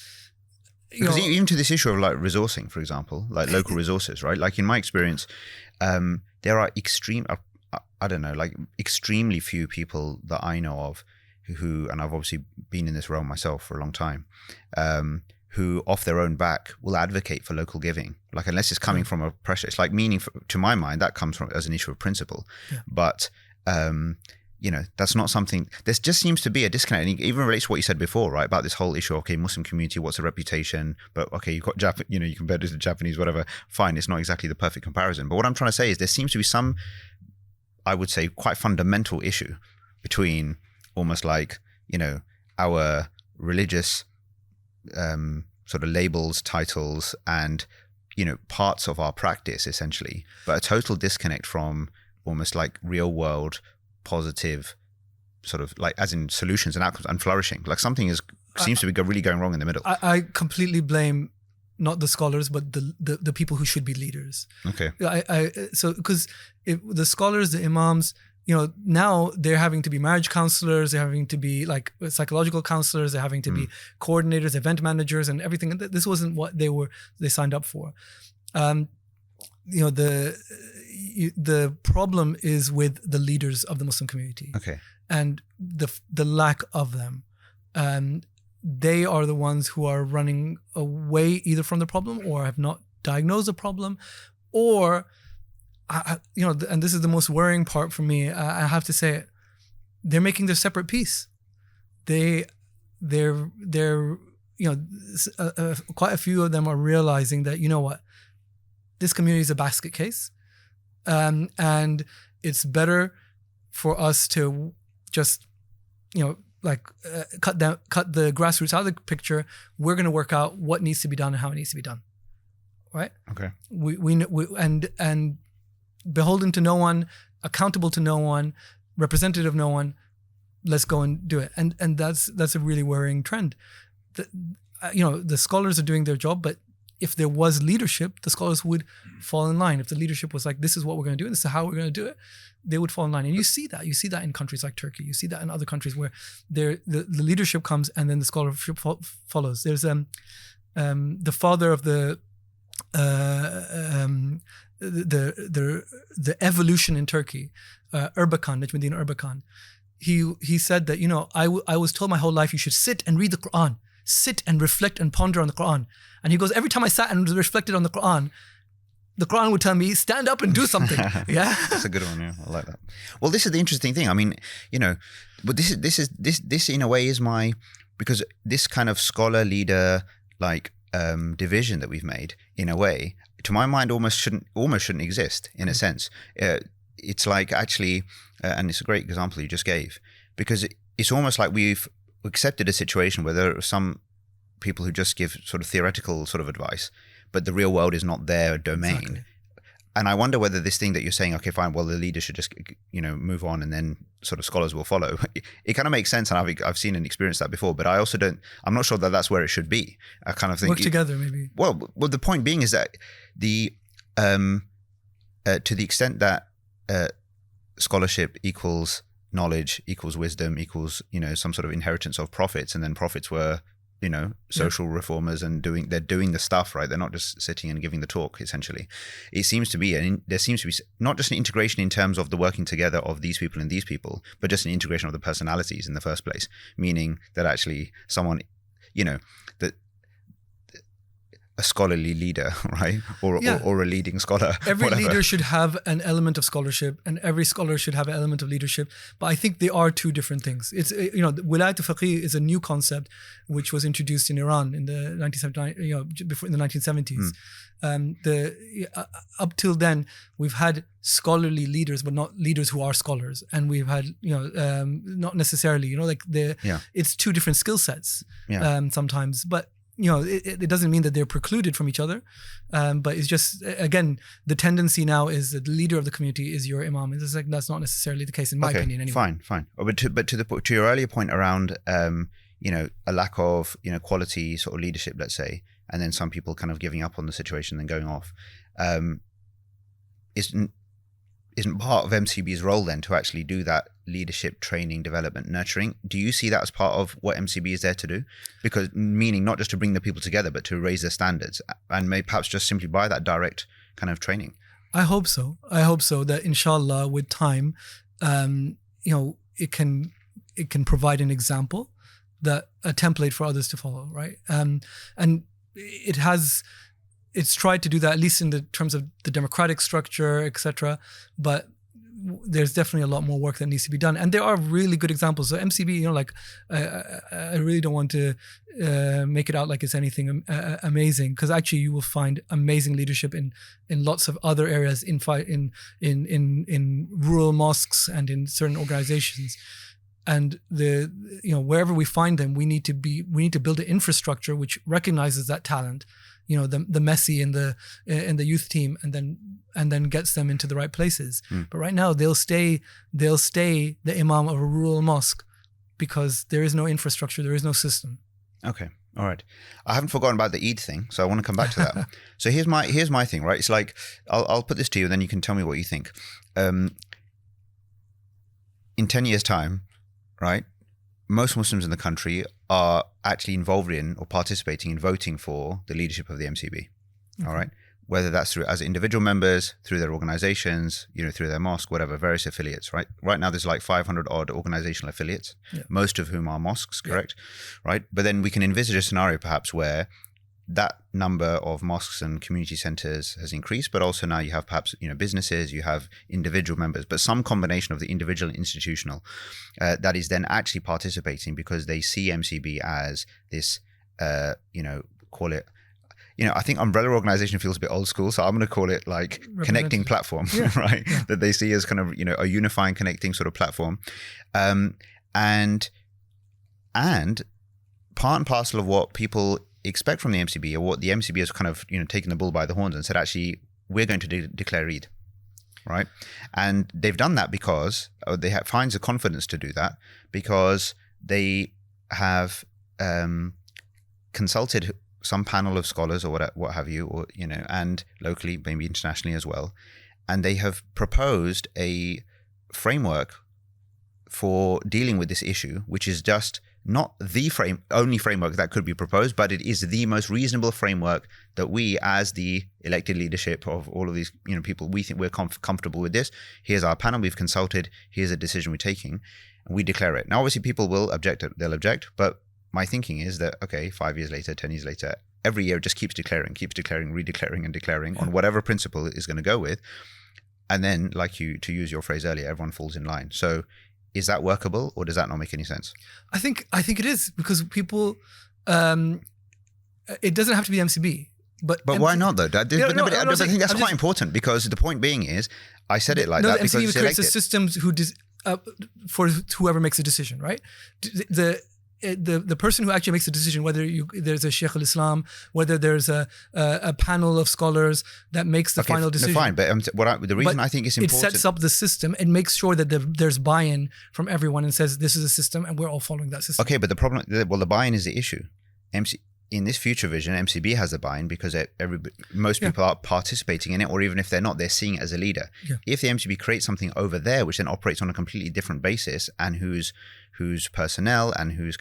because even to this issue of like resourcing, for example, like local resources, right? Like in my experience, there are extremely few people that I know of who, and I've obviously been in this realm myself for a long time, who off their own back will advocate for local giving. Like unless it's coming from a pressure, it's like to my mind, that comes from as an issue of principle. Yeah. But, that's not something. There just seems to be a disconnect. And it even relates to what you said before, right? About this whole issue. Okay, Muslim community, what's the reputation? But okay, you've got you compare it to the Japanese, whatever. Fine, it's not exactly the perfect comparison. But what I'm trying to say is there seems to be some, I would say, quite fundamental issue between almost like our religious sort of labels, titles, and parts of our practice essentially, but a total disconnect from almost like real world positive sort of like as in solutions and outcomes and flourishing. Like something seems to be really going wrong in the middle.
I completely blame not the scholars but the people who should be leaders.
Okay.
So because the scholars, the imams, now they're having to be marriage counselors, they're having to be like psychological counselors, they're having to be coordinators, event managers, and everything. And this wasn't what they signed up for. The problem is with the leaders of the Muslim community.
Okay.
And the lack of them. They are the ones who are running away either from the problem or have not diagnosed the problem, or and this is the most worrying part for me. I have to say it. They're making their separate peace. They're quite a few of them are realizing that what, this community is a basket case, and it's better for us to just cut the grassroots out of the picture. We're going to work out what needs to be done and how it needs to be done. Right?
Okay.
We and beholden to no one, accountable to no one, representative of no one. Let's go and do it. And that's a really worrying trend. The scholars are doing their job, but if there was leadership, the scholars would fall in line. If the leadership was like, this is what we're going to do, and this is how we're going to do it, they would fall in line. And you see that. You see that in countries like Turkey. You see that in other countries where the leadership comes and then the scholarship follows. There's the father of the evolution in Turkey, Erbakan, Najmuddin Erbakan. He said that, I was told my whole life you should sit and read the Quran, sit and reflect and ponder on the Quran. And he goes, every time I sat and reflected on the Quran would tell me, stand up and do something. Yeah.
That's a good one. Yeah. I like that. Well, this is the interesting thing. I mean, but this in a way is because this kind of scholar leader, like, division that we've made, in a way, to my mind, almost shouldn't exist in a sense. It's like actually, and it's a great example you just gave, because it's almost like we've accepted a situation where there are some people who just give sort of theoretical sort of advice, but the real world is not their domain. Exactly. And I wonder whether this thing that you're saying, okay, fine, well, the leader should just, move on and then sort of scholars will follow. It kind of makes sense. And I've seen and experienced that before, but I'm not sure that that's where it should be. I kind of think
work together, maybe.
Well, the point being is that to the extent that scholarship equals knowledge, equals wisdom, equals, some sort of inheritance of profits, and then profits were, social reformers and they're doing the stuff, right? They're not just sitting and giving the talk, essentially. It seems to be, there seems to be not just an integration in terms of the working together of these people and these people, but just an integration of the personalities in the first place, meaning that actually someone, that a scholarly leader, right? Or a leading scholar.
Every leader should have an element of scholarship, and every scholar should have an element of leadership. But I think they are two different things. It's, Wilayat al-Faqih is a new concept which was introduced in Iran in the 1970s, before in the 1970s. Up till then, we've had scholarly leaders, but not leaders who are scholars. And we've had, not necessarily, it's two different skill sets sometimes. But it doesn't mean that they're precluded from each other, but it's just, again, the tendency now is that the leader of the community is your imam. It's like that's not necessarily the case in my opinion. Anyway,
fine. But to your earlier point around, a lack of quality sort of leadership, let's say, and then some people kind of giving up on the situation and going off, isn't part of MCB's role then to actually do that leadership, training, development, nurturing? Do you see that as part of what MCB is there to do? Because meaning not just to bring the people together, but to raise their standards and maybe perhaps just simply by that direct kind of training.
I hope so that inshallah with time, it can provide an example, that a template for others to follow, right? And it's tried to do that, at least in the terms of the democratic structure, etc. But there's definitely a lot more work that needs to be done, and there are really good examples. So MCB, I really don't want to make it out like it's anything amazing, because actually you will find amazing leadership in lots of other areas, in rural mosques and in certain organizations. And wherever we find them, we need to build an infrastructure which recognizes that talent, the Messi in the youth team, and then gets them into the right places. But right now they'll stay the imam of a rural mosque because there is no infrastructure, there is no system.
Okay, all right. I haven't forgotten about the Eid thing, so I want to come back to that. So here's my thing, right? It's like I'll put this to you, and then you can tell me what you think. In 10 years' time, right, most Muslims in the country are actually involved in or participating in voting for the leadership of the MCB. Okay. All right, whether that's through as individual members, through their organizations, through their mosque, whatever, various affiliates. Right now, there's like 500 odd organizational affiliates, most of whom are mosques, correct? Right, but then we can envisage a scenario perhaps where that number of mosques and community centers has increased, but also now you have perhaps businesses, you have individual members, but some combination of the individual and institutional that is then actually participating because they see MCB as this call it, I think umbrella organization feels a bit old school, so I'm going to call it like connecting platform, right? Yeah. That they see as kind of a unifying, connecting sort of platform, and part and parcel of what people expect from the MCB, or what the MCB has kind of taken the bull by the horns and said, actually, we're going to declare Eid, right? And they've done that because they finds the confidence to do that because they have consulted some panel of scholars or what have you, or and locally, maybe internationally as well, and they have proposed a framework for dealing with this issue, which is just not the only framework that could be proposed, but it is the most reasonable framework that we, as the elected leadership of all of these people, we think we're comfortable with this. Here's our panel, we've consulted, here's a decision we're taking, and we declare it. Now, obviously, people will object, they'll object, but my thinking is that, okay, 5 years later, 10 years later, every year it just keeps declaring, redeclaring and declaring on whatever principle it is going to go with. And then, to use your phrase earlier, everyone falls in line. So is that workable, or does that not make any sense?
I think it is, because people, it doesn't have to be MCB. But
why not though? I think that's quite important, because the point being is, I said it like that because
MCB
it's
creates
elected.
a system for whoever makes a decision, right? The person who actually makes the decision, whether there's a Sheikh al-Islam, whether there's a panel of scholars that makes the final decision.
Fine, but the reason I think it's important,
it sets up the system and makes sure that there's buy-in from everyone and says this is a system and we're all following that system.
Okay, but the buy-in is the issue. In this future vision, MCB has the buy-in because most people are participating in it, or even if they're not, they're seeing it as a leader. Yeah. If the MCB creates something over there which then operates on a completely different basis, and whose personnel and whose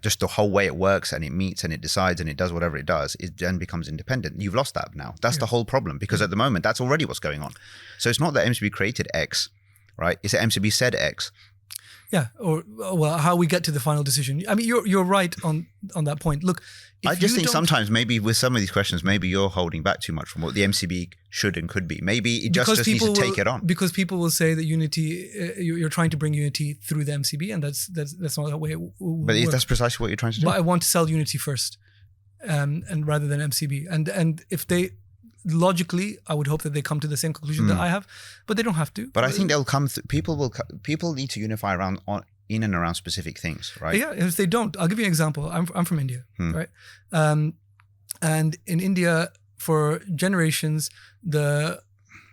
just the whole way it works, and it meets and it decides and it does whatever it does, it then becomes independent. You've lost that now. That's the whole problem, because at the moment that's already what's going on. So it's not that MCB created X, right? It's that MCB said X.
Yeah, or how we get to the final decision. I mean, you're right on that point. Look,
I just think sometimes maybe with some of these questions, maybe you're holding back too much from what the MCB should and could be. Maybe it just needs to take it on.
Because people will say that unity, you're trying to bring unity through the MCB, and that's not the way it works.
But that's precisely what you're trying to do.
But I want to sell unity first, and rather than MCB. And if they logically, I would hope that they come to the same conclusion that I have, but they don't have to.
But I think they'll come. People need to unify in and around specific things, right?
Yeah. If they don't, I'll give you an example. I'm from India, right? And in India, for generations, the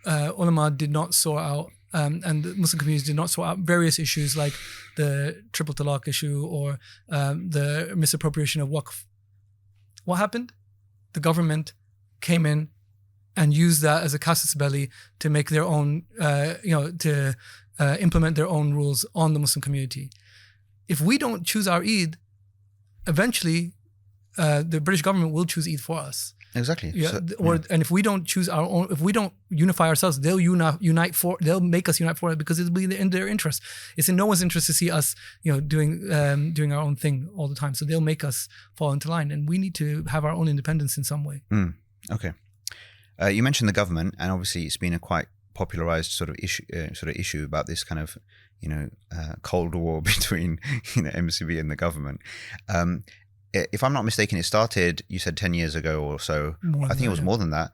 ulama did not sort out, and the Muslim communities did not sort out various issues like the triple talaq issue or the misappropriation of waqf. What happened? The government came in and use that as a casus belli to make their own, to implement their own rules on the Muslim community. If we don't choose our Eid, eventually the British government will choose Eid for us.
Exactly.
Yeah. And if we don't choose our own, if we don't unify ourselves, they'll they'll make us unite for it, because it'll be in their interest. It's in no one's interest to see us, doing our own thing all the time. So they'll make us fall into line, and we need to have our own independence in some way.
Okay. You mentioned the government, and obviously it's been a quite popularized sort of issue about this kind of, Cold War between, MCB and the government. If I'm not mistaken, it started, you said 10 years ago or so. I think it was more than that,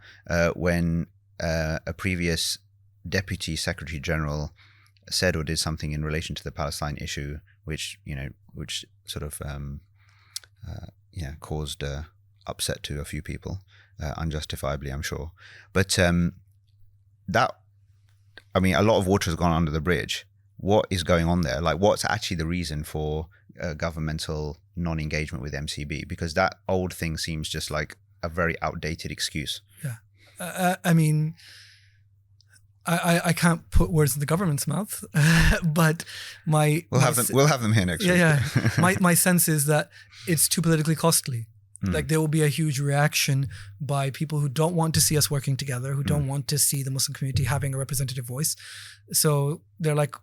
when a previous Deputy Secretary General said or did something in relation to the Palestine issue, which sort of caused upset to a few people, unjustifiably, I'm sure. But a lot of water has gone under the bridge. What is going on there? Like, what's actually the reason for governmental non-engagement with MCB? Because that old thing seems just like a very outdated excuse.
Yeah. I can't put words in the government's mouth, but we'll
have them here next week.
Yeah. My sense is that it's too politically costly. Like, there will be a huge reaction by people who don't want to see us working together, who don't want to see the Muslim community having a representative voice. So they're like,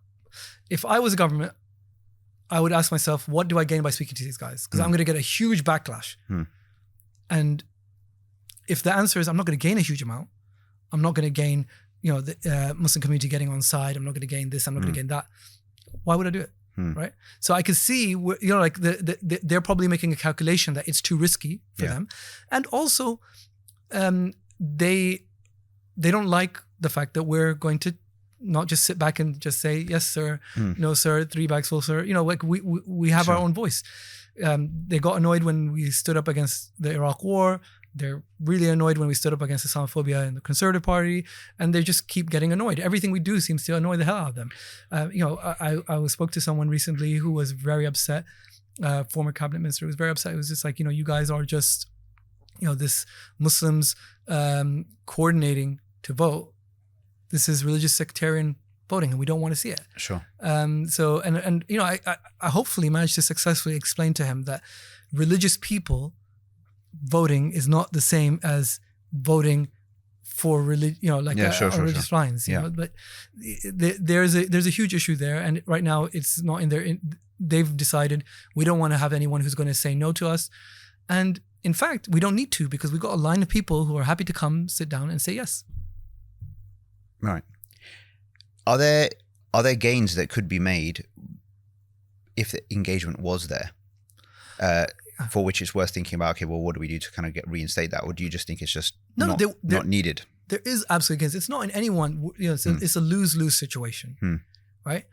if I was a government, I would ask myself, what do I gain by speaking to these guys? Because I'm going to get a huge backlash. And if the answer is I'm not going to gain a huge amount, I'm not going to gain, the Muslim community getting on side, I'm not going to gain this, I'm not going to gain that, why would I do it? Right? So I could see, they're probably making a calculation that it's too risky for them. And also, they don't like the fact that we're going to not just sit back and just say, yes, sir, no, sir, 3 bags full, sir. We have our own voice. They got annoyed when we stood up against the Iraq war. They're really annoyed when we stood up against Islamophobia in the Conservative Party, and they just keep getting annoyed. Everything we do seems to annoy the hell out of them. I spoke to someone recently who was very upset, former cabinet minister, who was very upset. It was just like, you guys are just, this Muslims coordinating to vote. This is religious sectarian voting, and we don't want to see it.
Sure.
I hopefully managed to successfully explain to him that religious people voting is not the same as voting for religious lines. But there's a huge issue there, and right now it's not in their. They've decided we don't want to have anyone who's going to say no to us, and in fact, we don't need to, because we've got a line of people who are happy to come, sit down, and say yes.
Right. Are there gains that could be made if the engagement was there? For which it's worth thinking about, okay, well, what do we do to kind of reinstate that? Or do you just think it's just not needed? There
is absolutely gains. It's not in anyone, it's a lose-lose situation, right?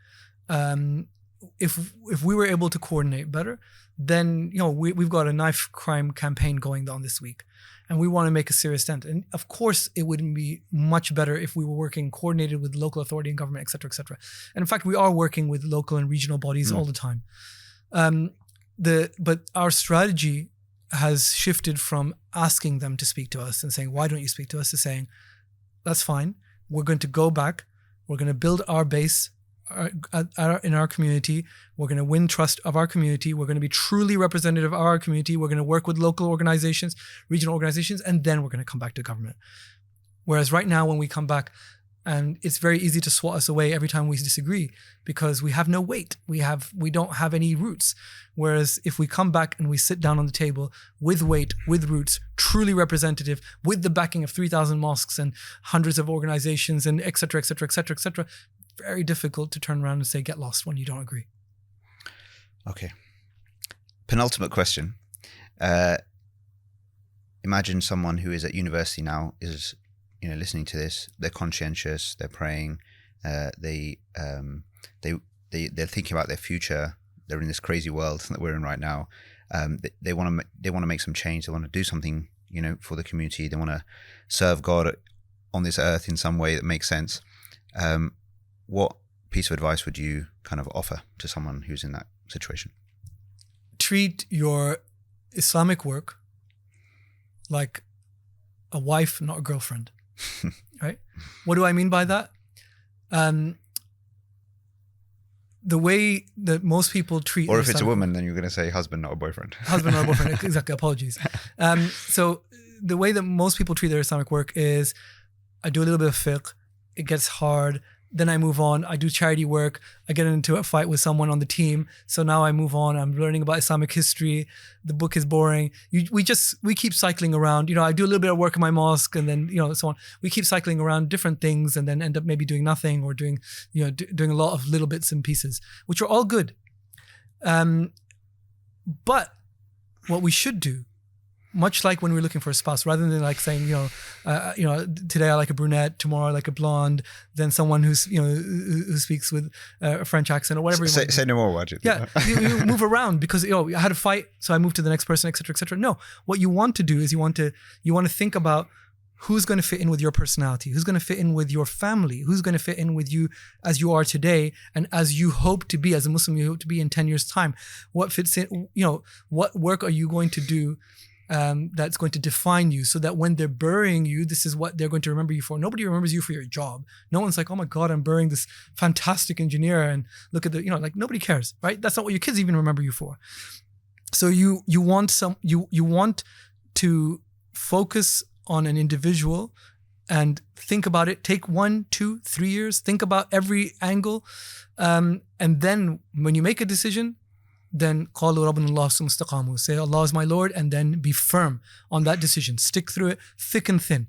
If we were able to coordinate better, then, we've got a knife crime campaign going on this week, and we want to make a serious dent. And of course, it wouldn't be much better if we were working coordinated with local authority and government, et cetera, et cetera. And in fact, we are working with local and regional bodies all the time. But our strategy has shifted from asking them to speak to us and saying, why don't you speak to us, to saying, that's fine. We're going to go back. We're going to build our base in our community. We're going to win trust of our community. We're going to be truly representative of our community. We're going to work with local organizations, regional organizations, and then we're going to come back to government. Whereas right now, when we come back, and it's very easy to swat us away every time we disagree, because we have no weight. We don't have any roots. Whereas if we come back and we sit down on the table with weight, with roots, truly representative, with the backing of 3,000 mosques and hundreds of organizations and et cetera, et cetera, et cetera, et cetera, very difficult to turn around and say, get lost when you don't agree.
Okay. Penultimate question. Imagine someone who is at university now is listening to this. They're conscientious. They're praying. They're thinking about their future. They're in this crazy world that we're in right now. They want to make some change. They want to do something, for the community. They want to serve God on this earth in some way that makes sense. What piece of advice would you kind of offer to someone who's in that situation?
Treat your Islamic work like a wife, not a girlfriend. Right? What do I mean by that? The way that most people treat...
Or if it's a woman, then you're going to say husband, not a boyfriend.
Husband, not a boyfriend. Exactly. Apologies. So the way that most people treat their Islamic work is, I do a little bit of fiqh. It gets hard. Then I move on. I do charity work. I get into a fight with someone on the team. So now I move on. I'm learning about Islamic history. The book is boring. We keep cycling around. I do a little bit of work in my mosque, and then so on. We keep cycling around different things, and then end up maybe doing nothing or doing doing a lot of little bits and pieces, which are all good. But what we should do, much like when we're looking for a spouse, rather than like saying, today I like a brunette, tomorrow I like a blonde, then someone who speaks with a French accent or whatever.
Say no more, Wajid.
Yeah, you move around because I had a fight, so I moved to the next person, etc., etc. No, what you want to do is you want to think about who's going to fit in with your personality, who's going to fit in with your family, who's going to fit in with you as you are today, and as you hope to be as a Muslim, you hope to be in 10 years' time. What fits in? What work are you going to do? That's going to define you, so that when they're burying you, this is what they're going to remember you for. Nobody remembers you for your job. No one's like, oh my God, I'm burying this fantastic engineer, and look at nobody cares, right? That's not what your kids even remember you for. So you want to focus on an individual and think about it. Take 1, 2, 3 years. Think about every angle, and then when you make a decision, then قالوا ربنا الله ثم استقاموا. Say Allah is my Lord, and then be firm on that decision. Stick through it, thick and thin.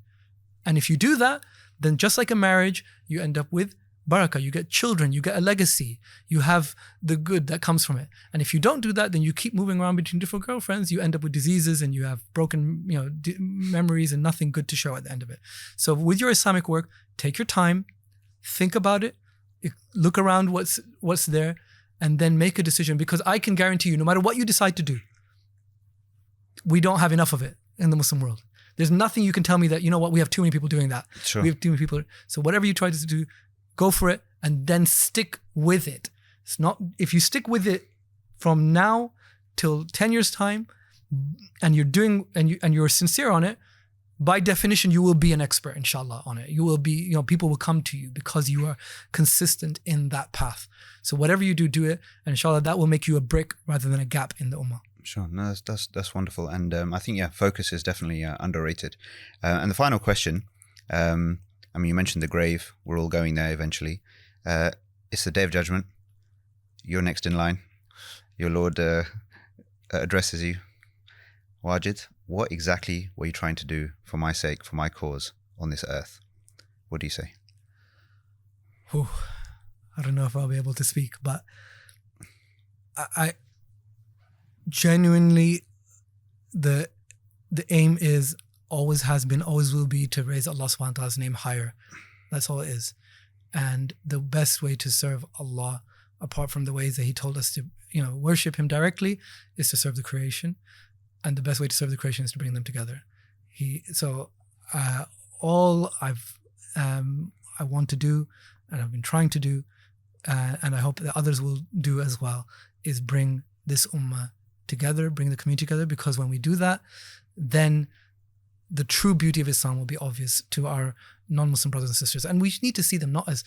And if you do that, then just like a marriage, you end up with barakah. You get children, you get a legacy, you have the good that comes from it. And if you don't do that, then you keep moving around between different girlfriends, you end up with diseases, and you have broken memories and nothing good to show at the end of it. So with your Islamic work, take your time, think about it, look around what's there, and then make a decision, because I can guarantee you, no matter what you decide to do, we don't have enough of it in the Muslim world. There's nothing you can tell me that, we have too many people doing that.
Sure.
We have too many people. So whatever you try to do, go for it, and then stick with it. It's not, if you stick with it from now till 10 years time, and you're doing, and you're sincere on it, by definition, you will be an expert, inshallah, on it. You will be, people will come to you because you are consistent in that path. So whatever you do, do it. And inshallah, that will make you a brick rather than a gap in the ummah.
Sure. No, that's wonderful. And I think, focus is definitely underrated. And the final question, you mentioned the grave. We're all going there eventually. It's the Day of Judgment. You're next in line. Your Lord addresses you. Wajid, what exactly were you trying to do for my sake, for my cause on this earth? What do you say?
I don't know if I'll be able to speak, but I genuinely, the aim is, always has been, always will be, to raise Allah subhanahu wa ta'ala's name higher. That's all it is. And the best way to serve Allah, apart from the ways that He told us to, worship Him directly, is to serve the creation. And the best way to serve the creation is to bring them together. All I want to do, and I've been trying to do, and I hope that others will do as well, is bring this ummah together, bring the community together, because when we do that, then the true beauty of Islam will be obvious to our non-Muslim brothers and sisters. And we need to see them not as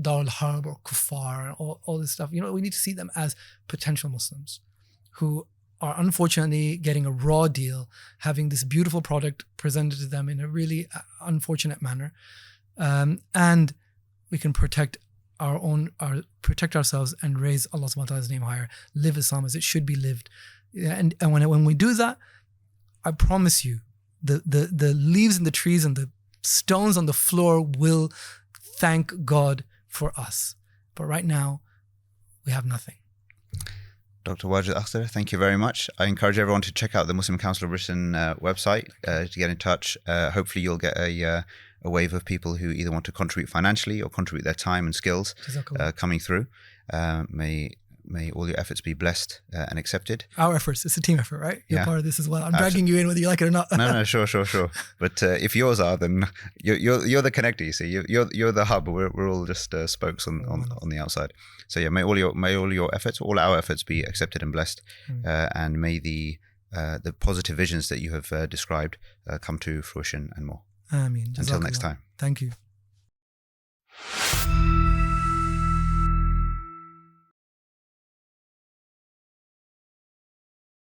Dar al-Harb or Kuffar and all this stuff. We need to see them as potential Muslims who are unfortunately getting a raw deal, having this beautiful product presented to them in a really unfortunate manner. And we can protect ourselves and raise Allah subhanahu wa ta'ala's name higher, live Islam as it should be lived. And when we do that, I promise you, the leaves in the trees and the stones on the floor will thank God for us. But right now, we have nothing.
Dr. Wajid Akhter, thank you very much. I encourage everyone to check out the Muslim Council of Britain website to get in touch. Hopefully you'll get a wave of people who either want to contribute financially or contribute their time and skills coming through. May all your efforts be blessed and accepted.
Our efforts. It's a team effort, right? You're part of this as well. I'm dragging you in whether you like it or not.
No, sure. But if yours are, then you're the connector. You see, you're the hub. We're all just spokes on the outside. So may all your efforts, all our efforts, be accepted and blessed, and may the positive visions that you have described come to fruition and more.
Ameen.
Until next time.
Thank you.